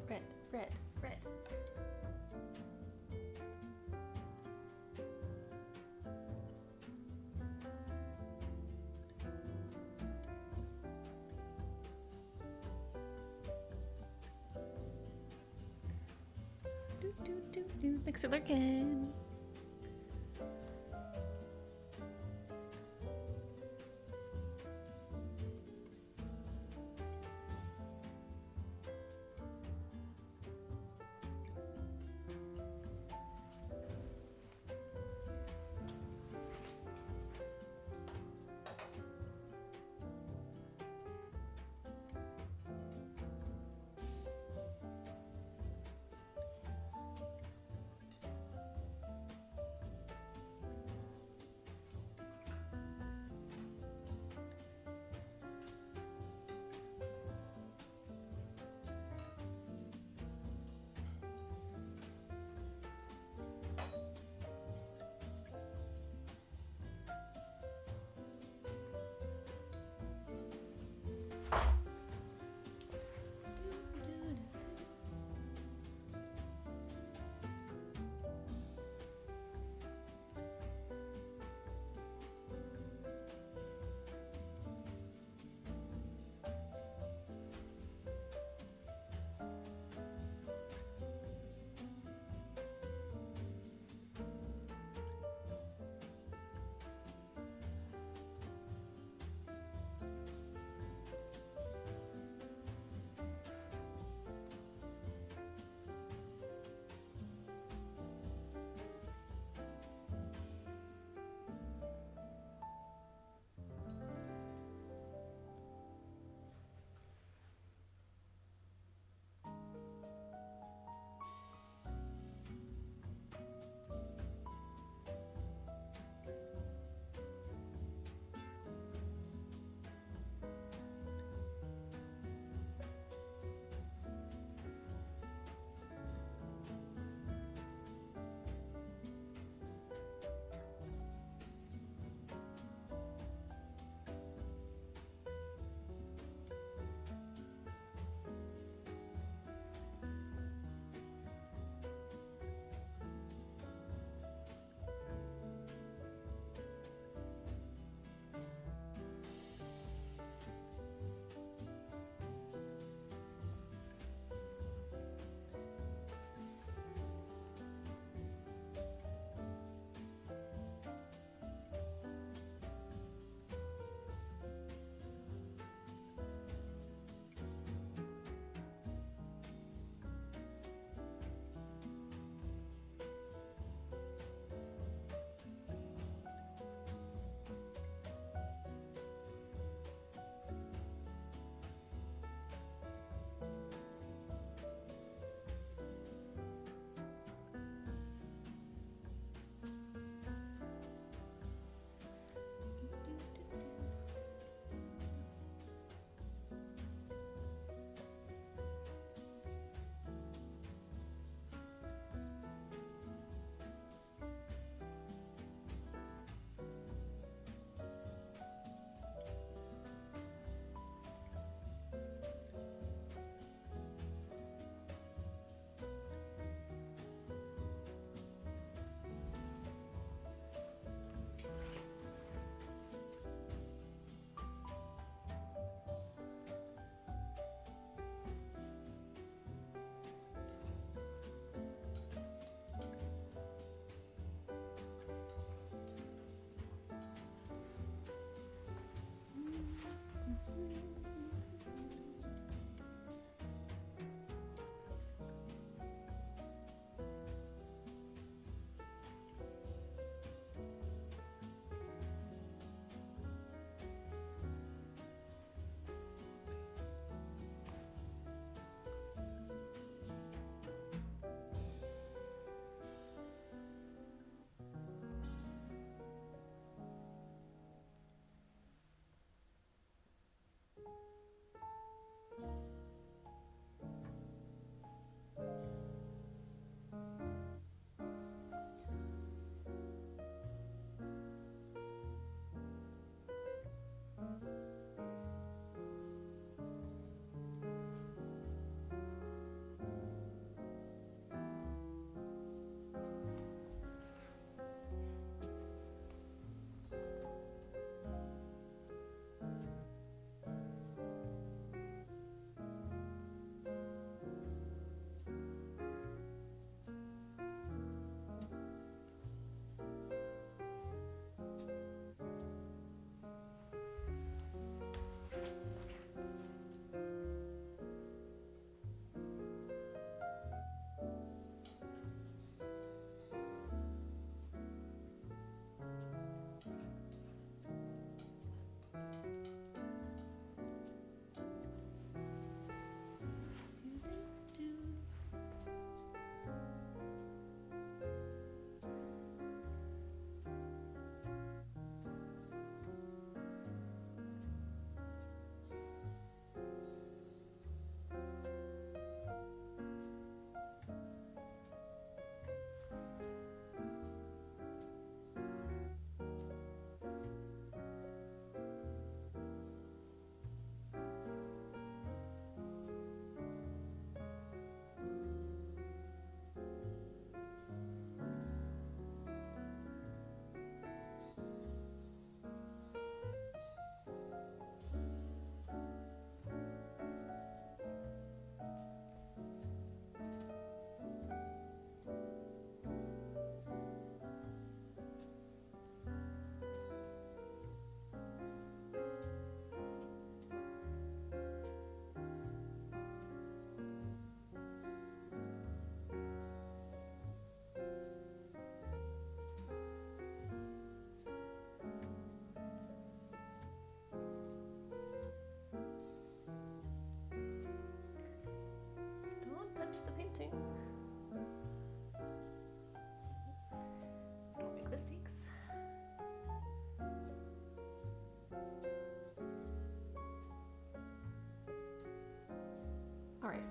[SPEAKER 1] Red, red, red. Do, do, do, do. Thanks for lurking. All right.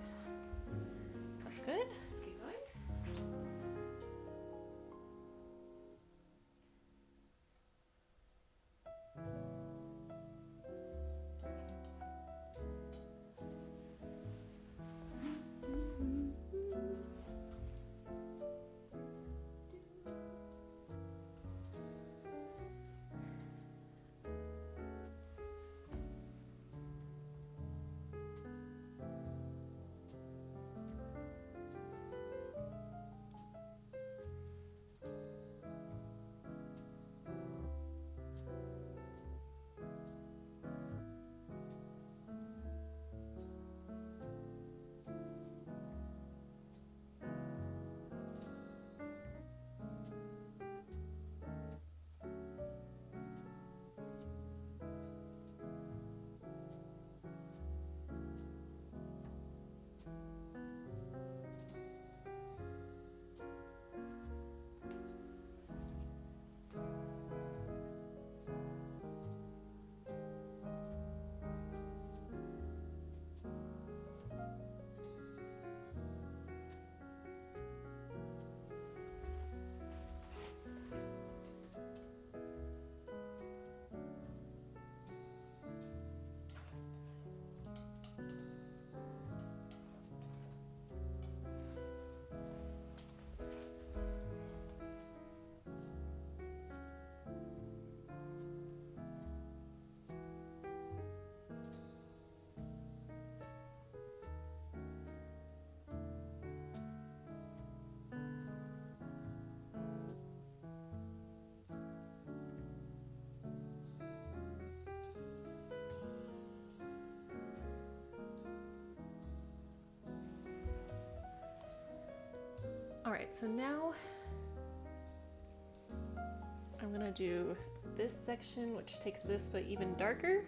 [SPEAKER 1] That's good. Let's keep going. All right, so now I'm gonna do this section, which takes this but even darker.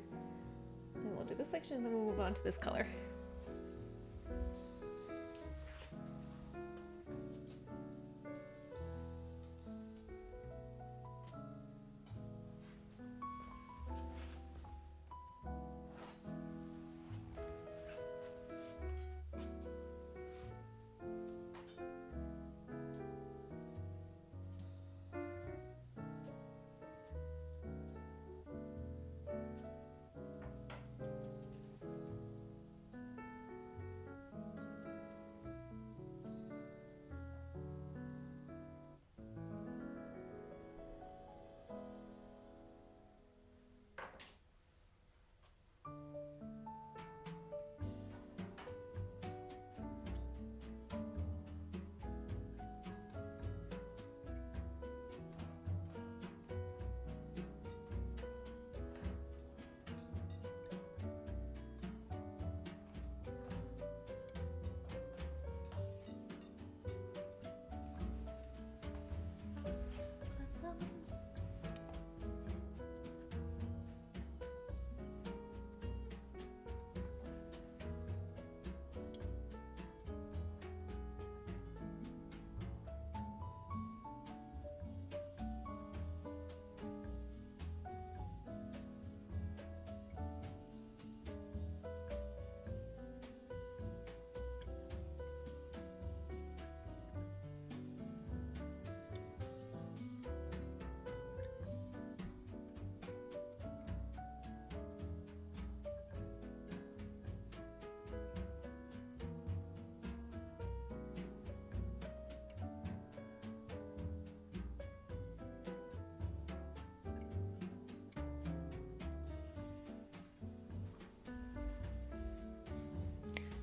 [SPEAKER 1] And we'll do this section and then we'll move on to this color.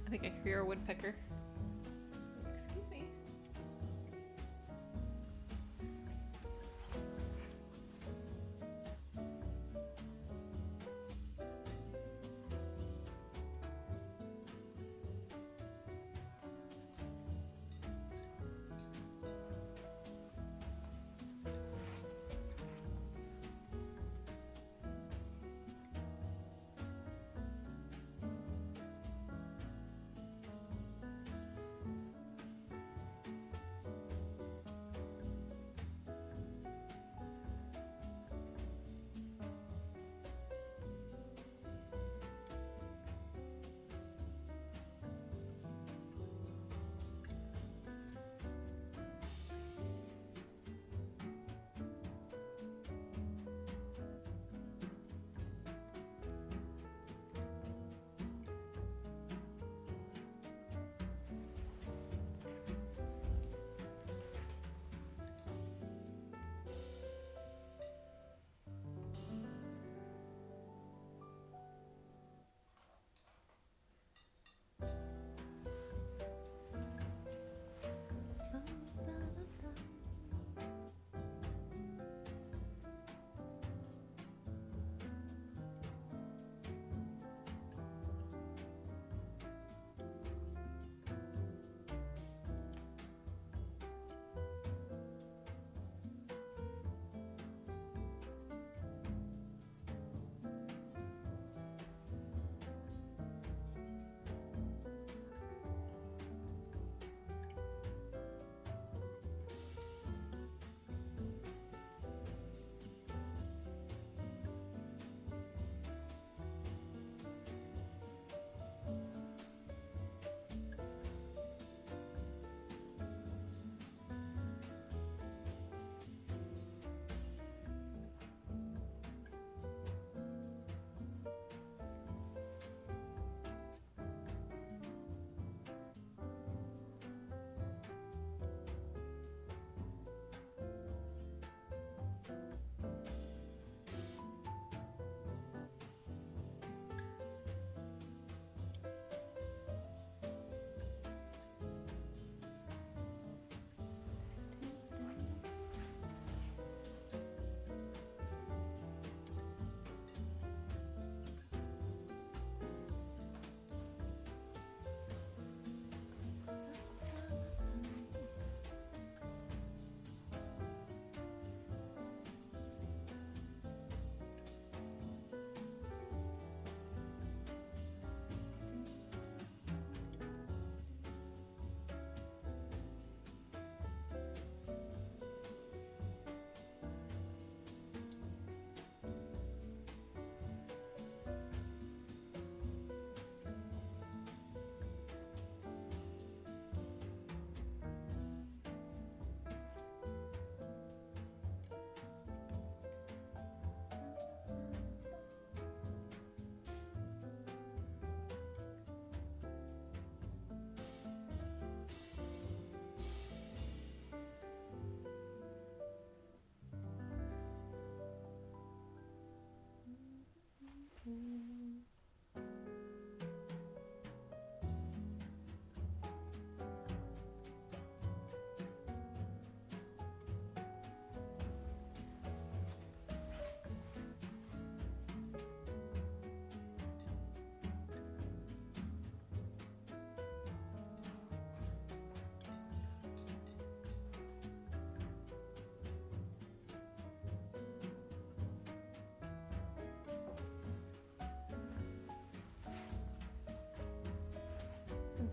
[SPEAKER 1] I think I hear a woodpecker. Excuse me.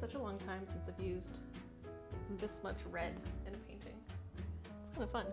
[SPEAKER 1] such a long time since I've used this much red in a painting. It's kind of fun.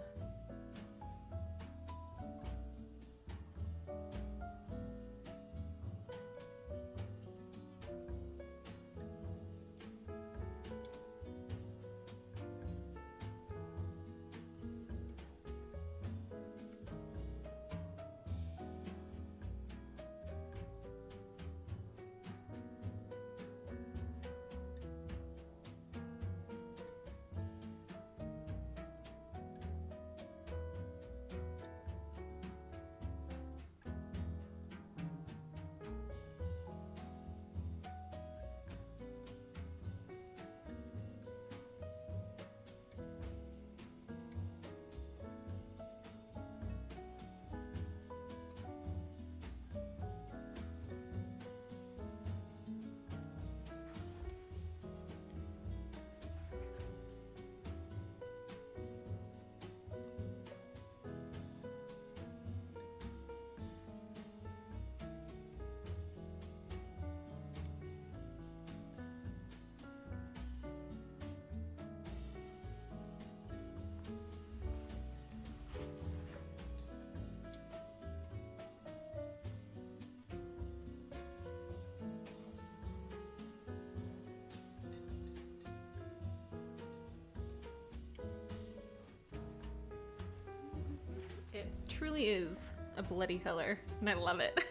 [SPEAKER 1] It truly is a bloody color, and I love it.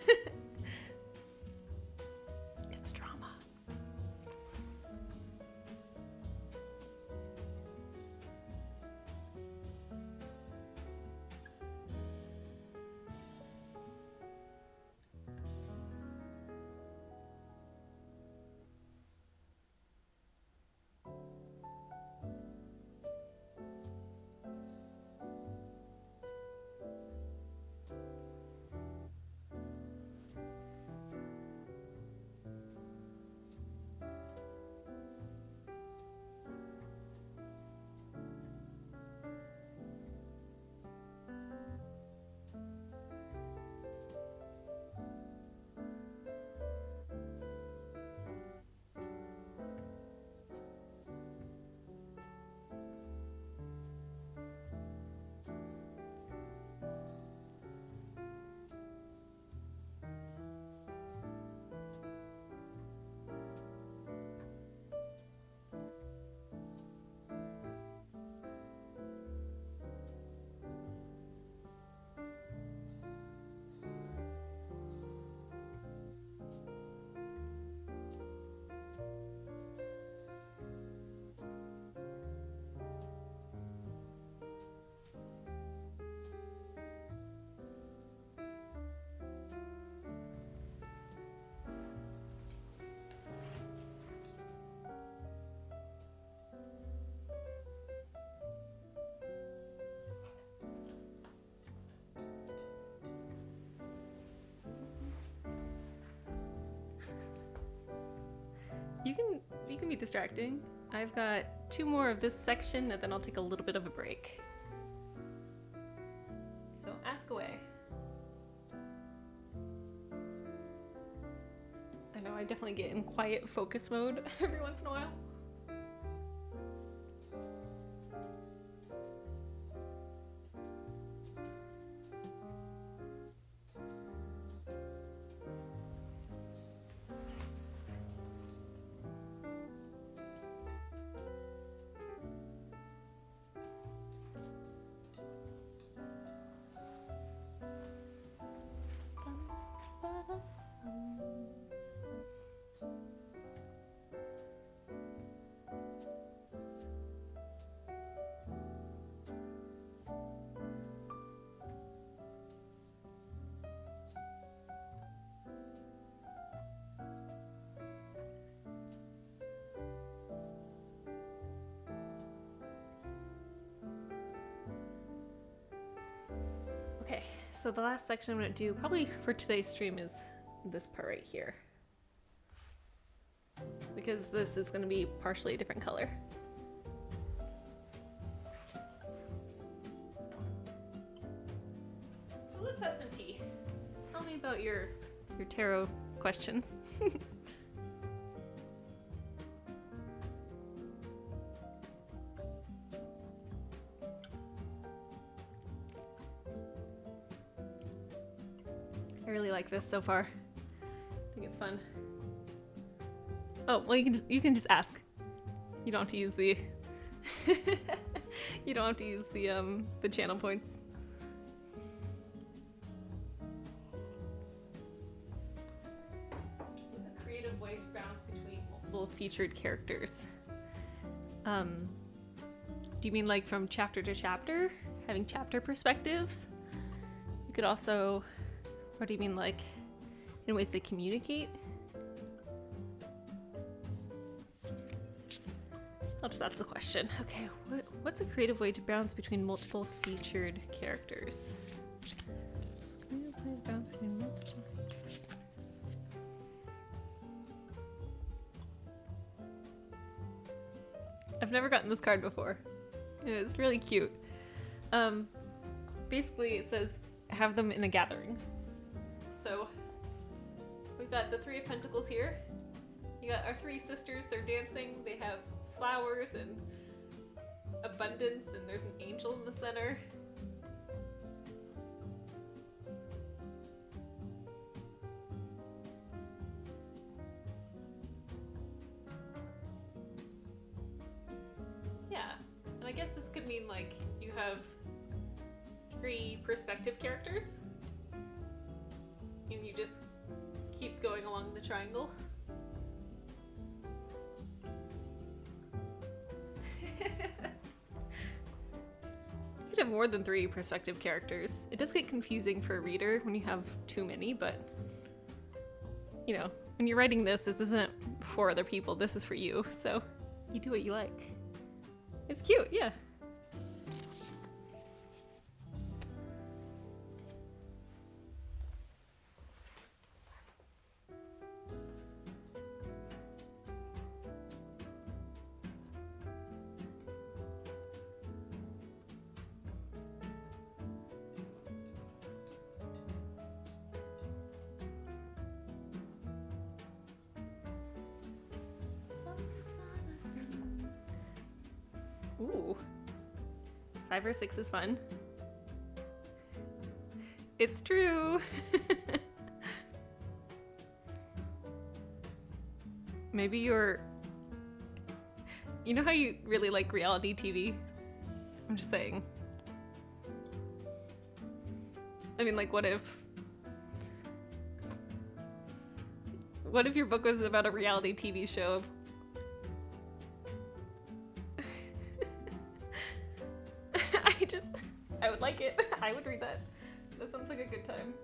[SPEAKER 1] It's drama. You can be distracting. I've got 2 more of this section, and then I'll take a little bit of a break. So ask away. I know I definitely get in quiet focus mode every once in a while. Okay, so the last section I'm going to do probably for today's stream is this part right here, because this is going to be partially a different color. So let's have some tea. Tell me about your tarot questions. I really like this so far. I think it's fun. Oh, well, you can just ask. You don't have to use the you don't have to use the channel points. What's a creative way to bounce between multiple featured characters? Do you mean like from chapter to chapter, having chapter perspectives? You could also, or do you mean like in ways they communicate? I'll just ask the question. Okay, what's a creative way to bounce between multiple featured characters? What's a creative way to bounce between multiple featured characters? I've never gotten this card before. It's really cute. Basically it says have them in a gathering. So we've got the Three of Pentacles here. You got our three sisters, they're dancing, they have flowers and abundance, and there's an angel in the center. Yeah, and I guess this could mean like you have three perspective characters and you just keep going along the triangle. You could have more than three perspective characters. It does get confusing for a reader when you have too many, but you know, when you're writing this isn't for other people, this is for you, so you do what you like. It's cute, yeah. Ooh. 5 or 6 is fun. It's true. Maybe you're... You know how you really like reality TV? I'm just saying. I mean, like, what if your book was about a reality TV show? I would like it. I would read that. That sounds like a good time.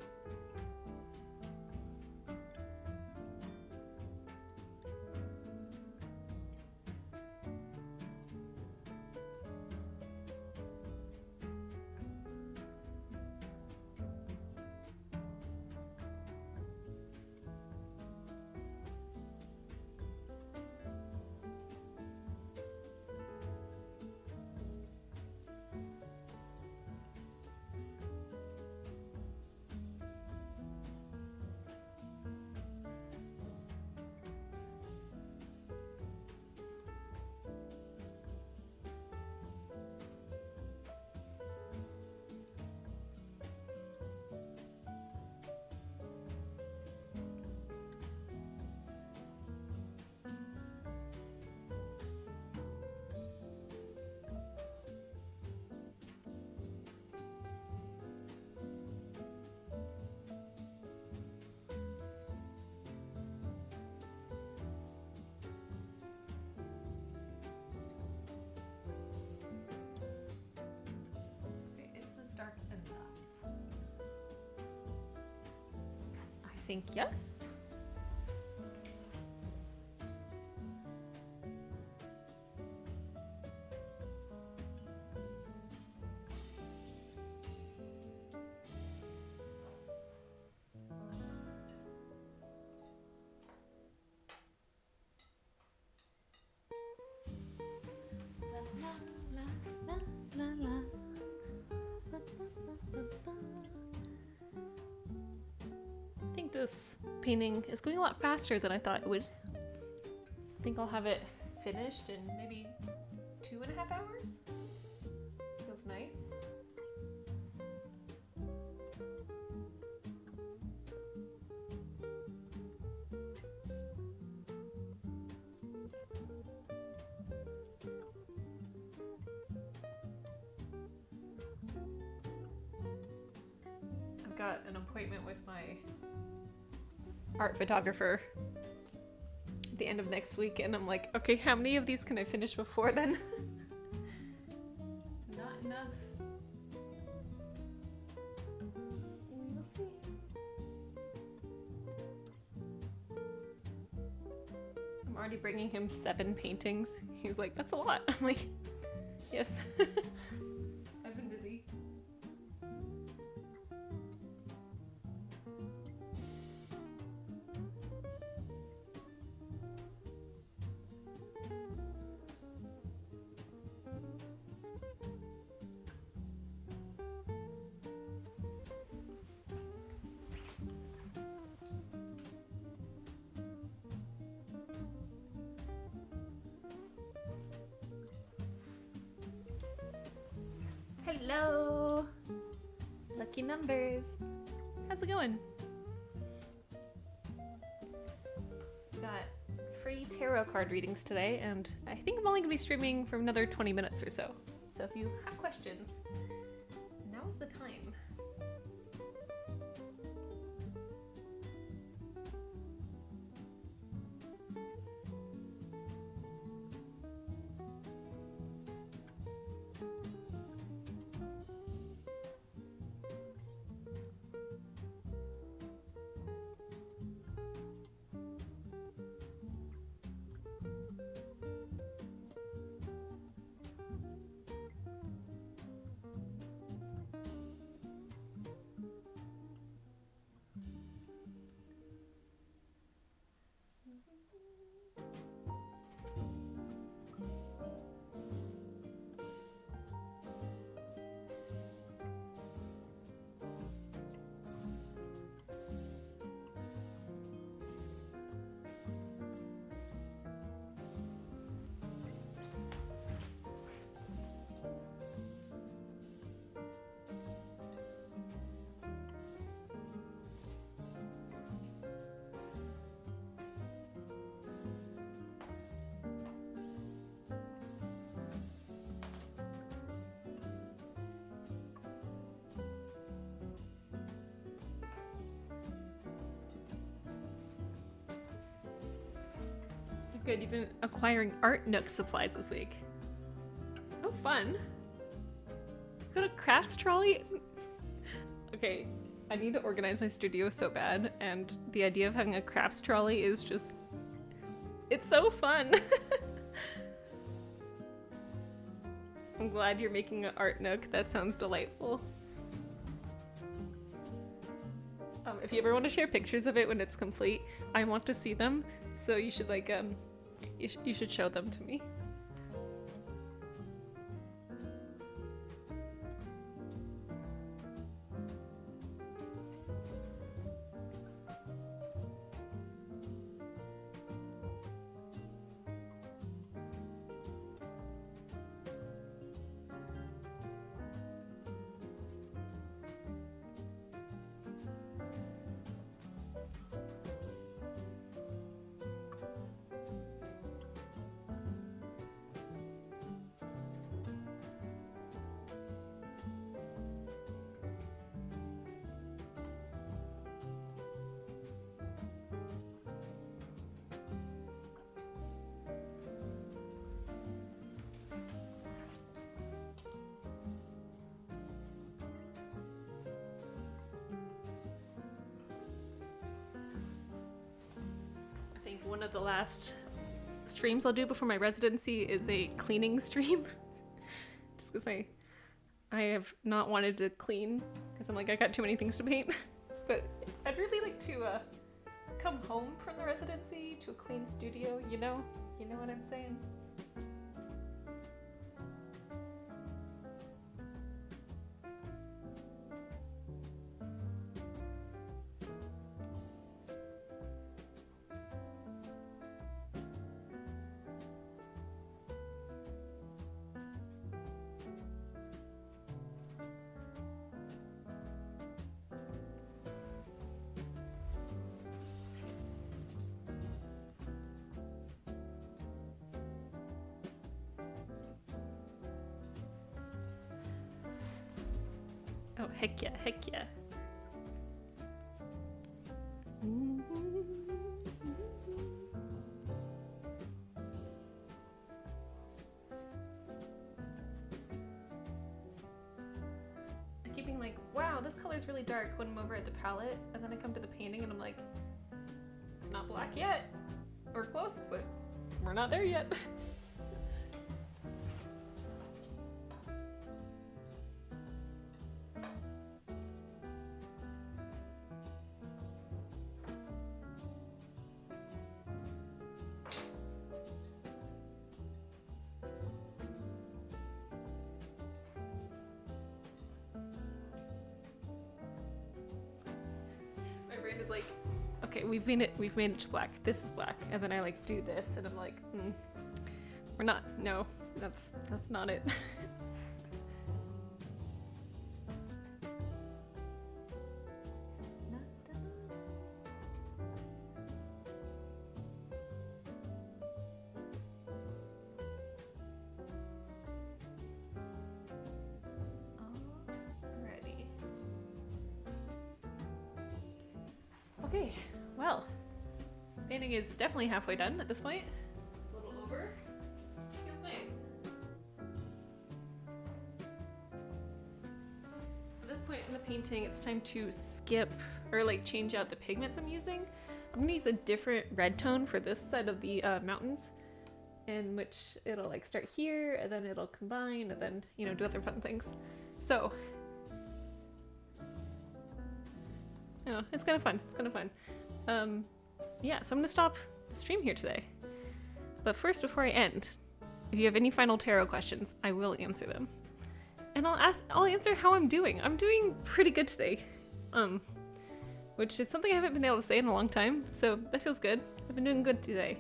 [SPEAKER 1] I think yes. I think this painting is going a lot faster than I thought it would. I think I'll have it finished in maybe 2.5 hours. Feels nice. I've got an appointment with my art photographer at the end of next week, and I'm like, okay, how many of these can I finish before then? Not enough. We'll see. I'm already bringing him 7 paintings. He's like, that's a lot. I'm like, yes. I've been busy. Hello! Lucky numbers. How's it going? Got free tarot card readings today, and I think I'm only gonna be streaming for another 20 minutes or so. So if you have questions, now's the time. Good, you've been acquiring Art Nook supplies this week. Oh, fun. Go to Crafts Trolley? Okay, I need to organize my studio so bad, and the idea of having a crafts trolley is just... it's so fun! I'm glad you're making an Art Nook. That sounds delightful. If you ever want to share pictures of it when it's complete, I want to see them, so you should like, you should show them to me. One of the last streams I'll do before my residency is a cleaning stream. Just because I have not wanted to clean because I'm like, I got too many things to paint. But I'd really like to come home from the residency to a clean studio, you know what I'm saying? Oh, heck yeah, heck yeah. this color is really dark when I'm over at the palette, and then I come to the painting and I'm like, it's not black yet. We're close, but we're not there yet. My brain is like, okay, we've made it to black. This is black, and then I like do this, and I'm like, we're not. No, that's not it. Alrighty. Okay, well, painting is definitely halfway done at this point. A little over. Feels nice. At this point in the painting, it's time to skip or like change out the pigments I'm using. I'm gonna use a different red tone for this side of the mountains, in which it'll like start here and then it'll combine and then, you know, do other fun things. So, oh, it's kind of fun. It's kind of fun. Yeah, so I'm gonna stop the stream here today. But first, before I end, if you have any final tarot questions, I will answer them. And I'll answer how I'm doing. I'm doing pretty good today. Which is something I haven't been able to say in a long time, so that feels good. I've been doing good today.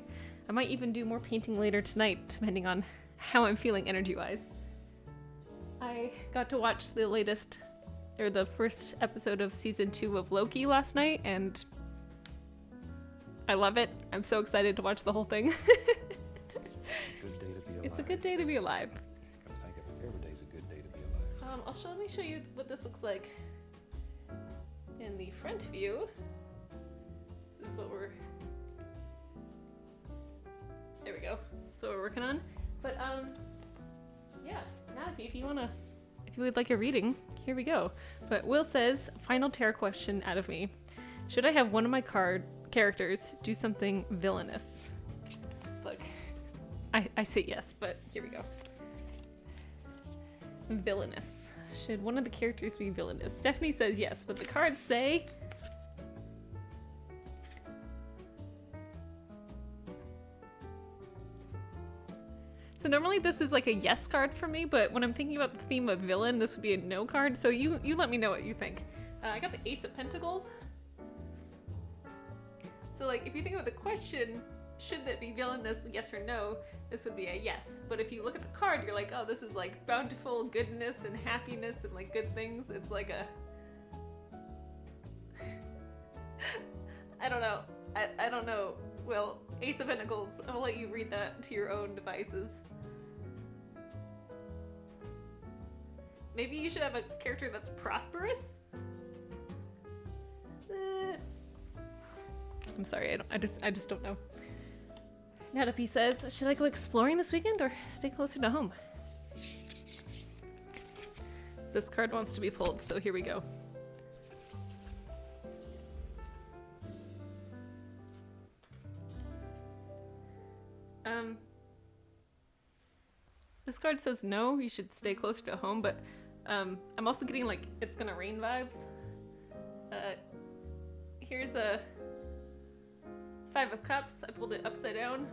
[SPEAKER 1] I might even do more painting later tonight, depending on how I'm feeling energy-wise. I got to watch the latest, or the first episode of season 2 of Loki last night, and I love it. I'm so excited to watch the whole thing.
[SPEAKER 3] Good day to be alive.
[SPEAKER 1] It's a good day to be alive.
[SPEAKER 3] I think every day's a good day to be alive.
[SPEAKER 1] Let me show you what this looks like in the front view. This is what there we go. That's what we're working on. But yeah, now if you would like a reading, here we go. But Will says, final tarot question out of me. Should I have one of my characters do something villainous? Look, I say yes, but here we go. Villainous. Should one of the characters be villainous? Stephanie says yes, but the cards say... So normally this is like a yes card for me, but when I'm thinking about the theme of villain, this would be a no card, so you let me know what you think. I got the Ace of Pentacles. So like, if you think about the question, should that be villainous, yes or no, this would be a yes. But if you look at the card, you're like, oh, this is like bountiful goodness and happiness and like good things. It's like a... I don't know. I don't know. Well, Ace of Pentacles, I'll let you read that to your own devices. Maybe you should have a character that's prosperous? I'm sorry, I just don't know. Natapi says, should I go exploring this weekend or stay closer to home? This card wants to be pulled, so here we go. This card says no, you should stay closer to home, but I'm also getting like it's gonna rain vibes. Here's a 5 of Cups. I pulled it upside down.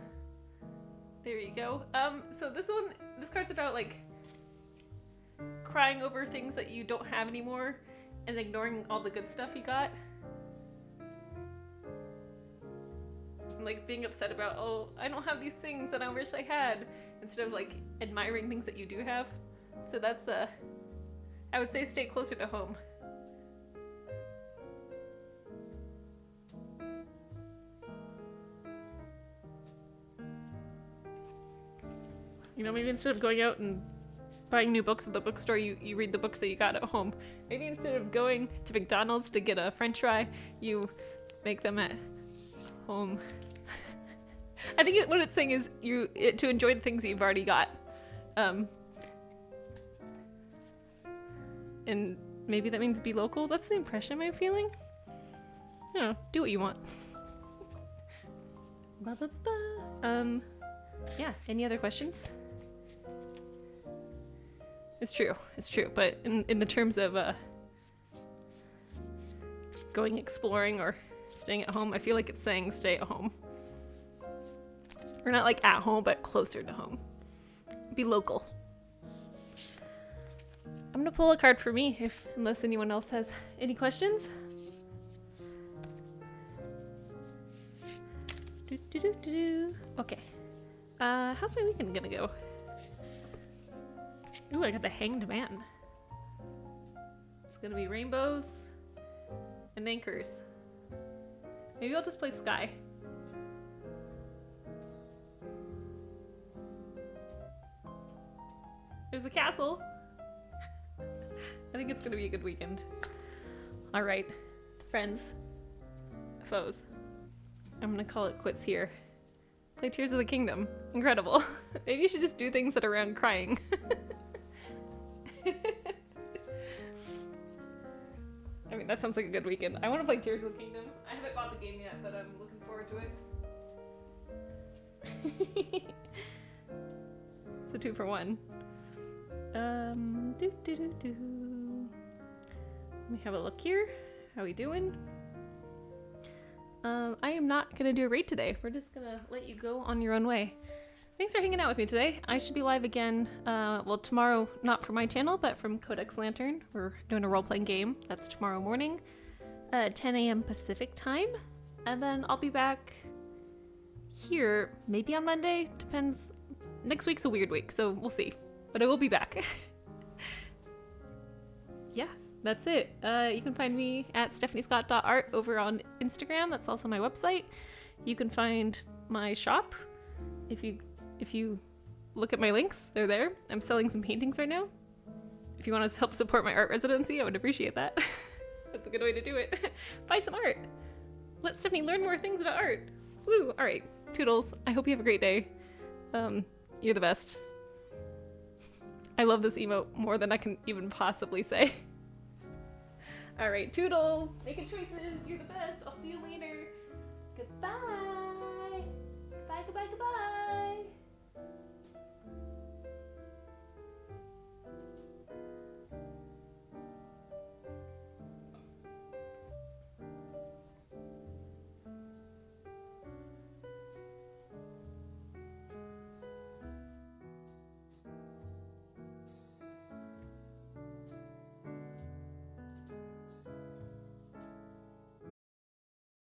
[SPEAKER 1] There you go. So this card's about like crying over things that you don't have anymore and ignoring all the good stuff you got. Like being upset about, oh, I don't have these things that I wish I had, instead of like admiring things that you do have. So that's I would say stay closer to home. You know, maybe instead of going out and buying new books at the bookstore, you read the books that you got at home. Maybe instead of going to McDonald's to get a french fry, you make them at home. I think what it's saying is to enjoy the things you've already got. And maybe that means be local. That's the impression I'm feeling. I don't know. Do what you want. Ba, ba, ba. Yeah, any other questions? It's true, but in the terms of going exploring or staying at home, I feel like it's saying stay at home. Or not like at home, but closer to home. Be local. I'm gonna pull a card for me, unless anyone else has any questions. Okay. How's my weekend gonna go? Ooh, I got the Hanged Man. It's gonna be rainbows and anchors. Maybe I'll just play Sky. There's a castle. I think it's gonna be a good weekend. Alright, friends, foes. I'm gonna call it quits here. Play Tears of the Kingdom. Incredible. Maybe you should just do things that are around crying. I mean, that sounds like a good weekend. I want to play Tears of the Kingdom. I haven't bought the game yet, but I'm looking forward to it. It's a 2-for-1. Let me have a look here. How we doing? I am not gonna do a raid today. We're just gonna let you go on your own way. Thanks for hanging out with me today. I should be live again, well, tomorrow, not from my channel, but from Codex Lantern. We're doing a role-playing game. That's tomorrow morning, 10 a.m. Pacific time. And then I'll be back here, maybe on Monday. Depends. Next week's a weird week, so we'll see. But I will be back. Yeah, that's it. You can find me at stephaniescott.art over on Instagram. That's also my website. You can find my shop. If you look at my links, they're there. I'm selling some paintings right now. If you want to help support my art residency, I would appreciate that. That's a good way to do it. Buy some art. Let Stephanie learn more things about art. Woo! All right, toodles. I hope you have a great day. You're the best. I love this emote more than I can even possibly say. All right, toodles. Making choices. You're the best. I'll see you later.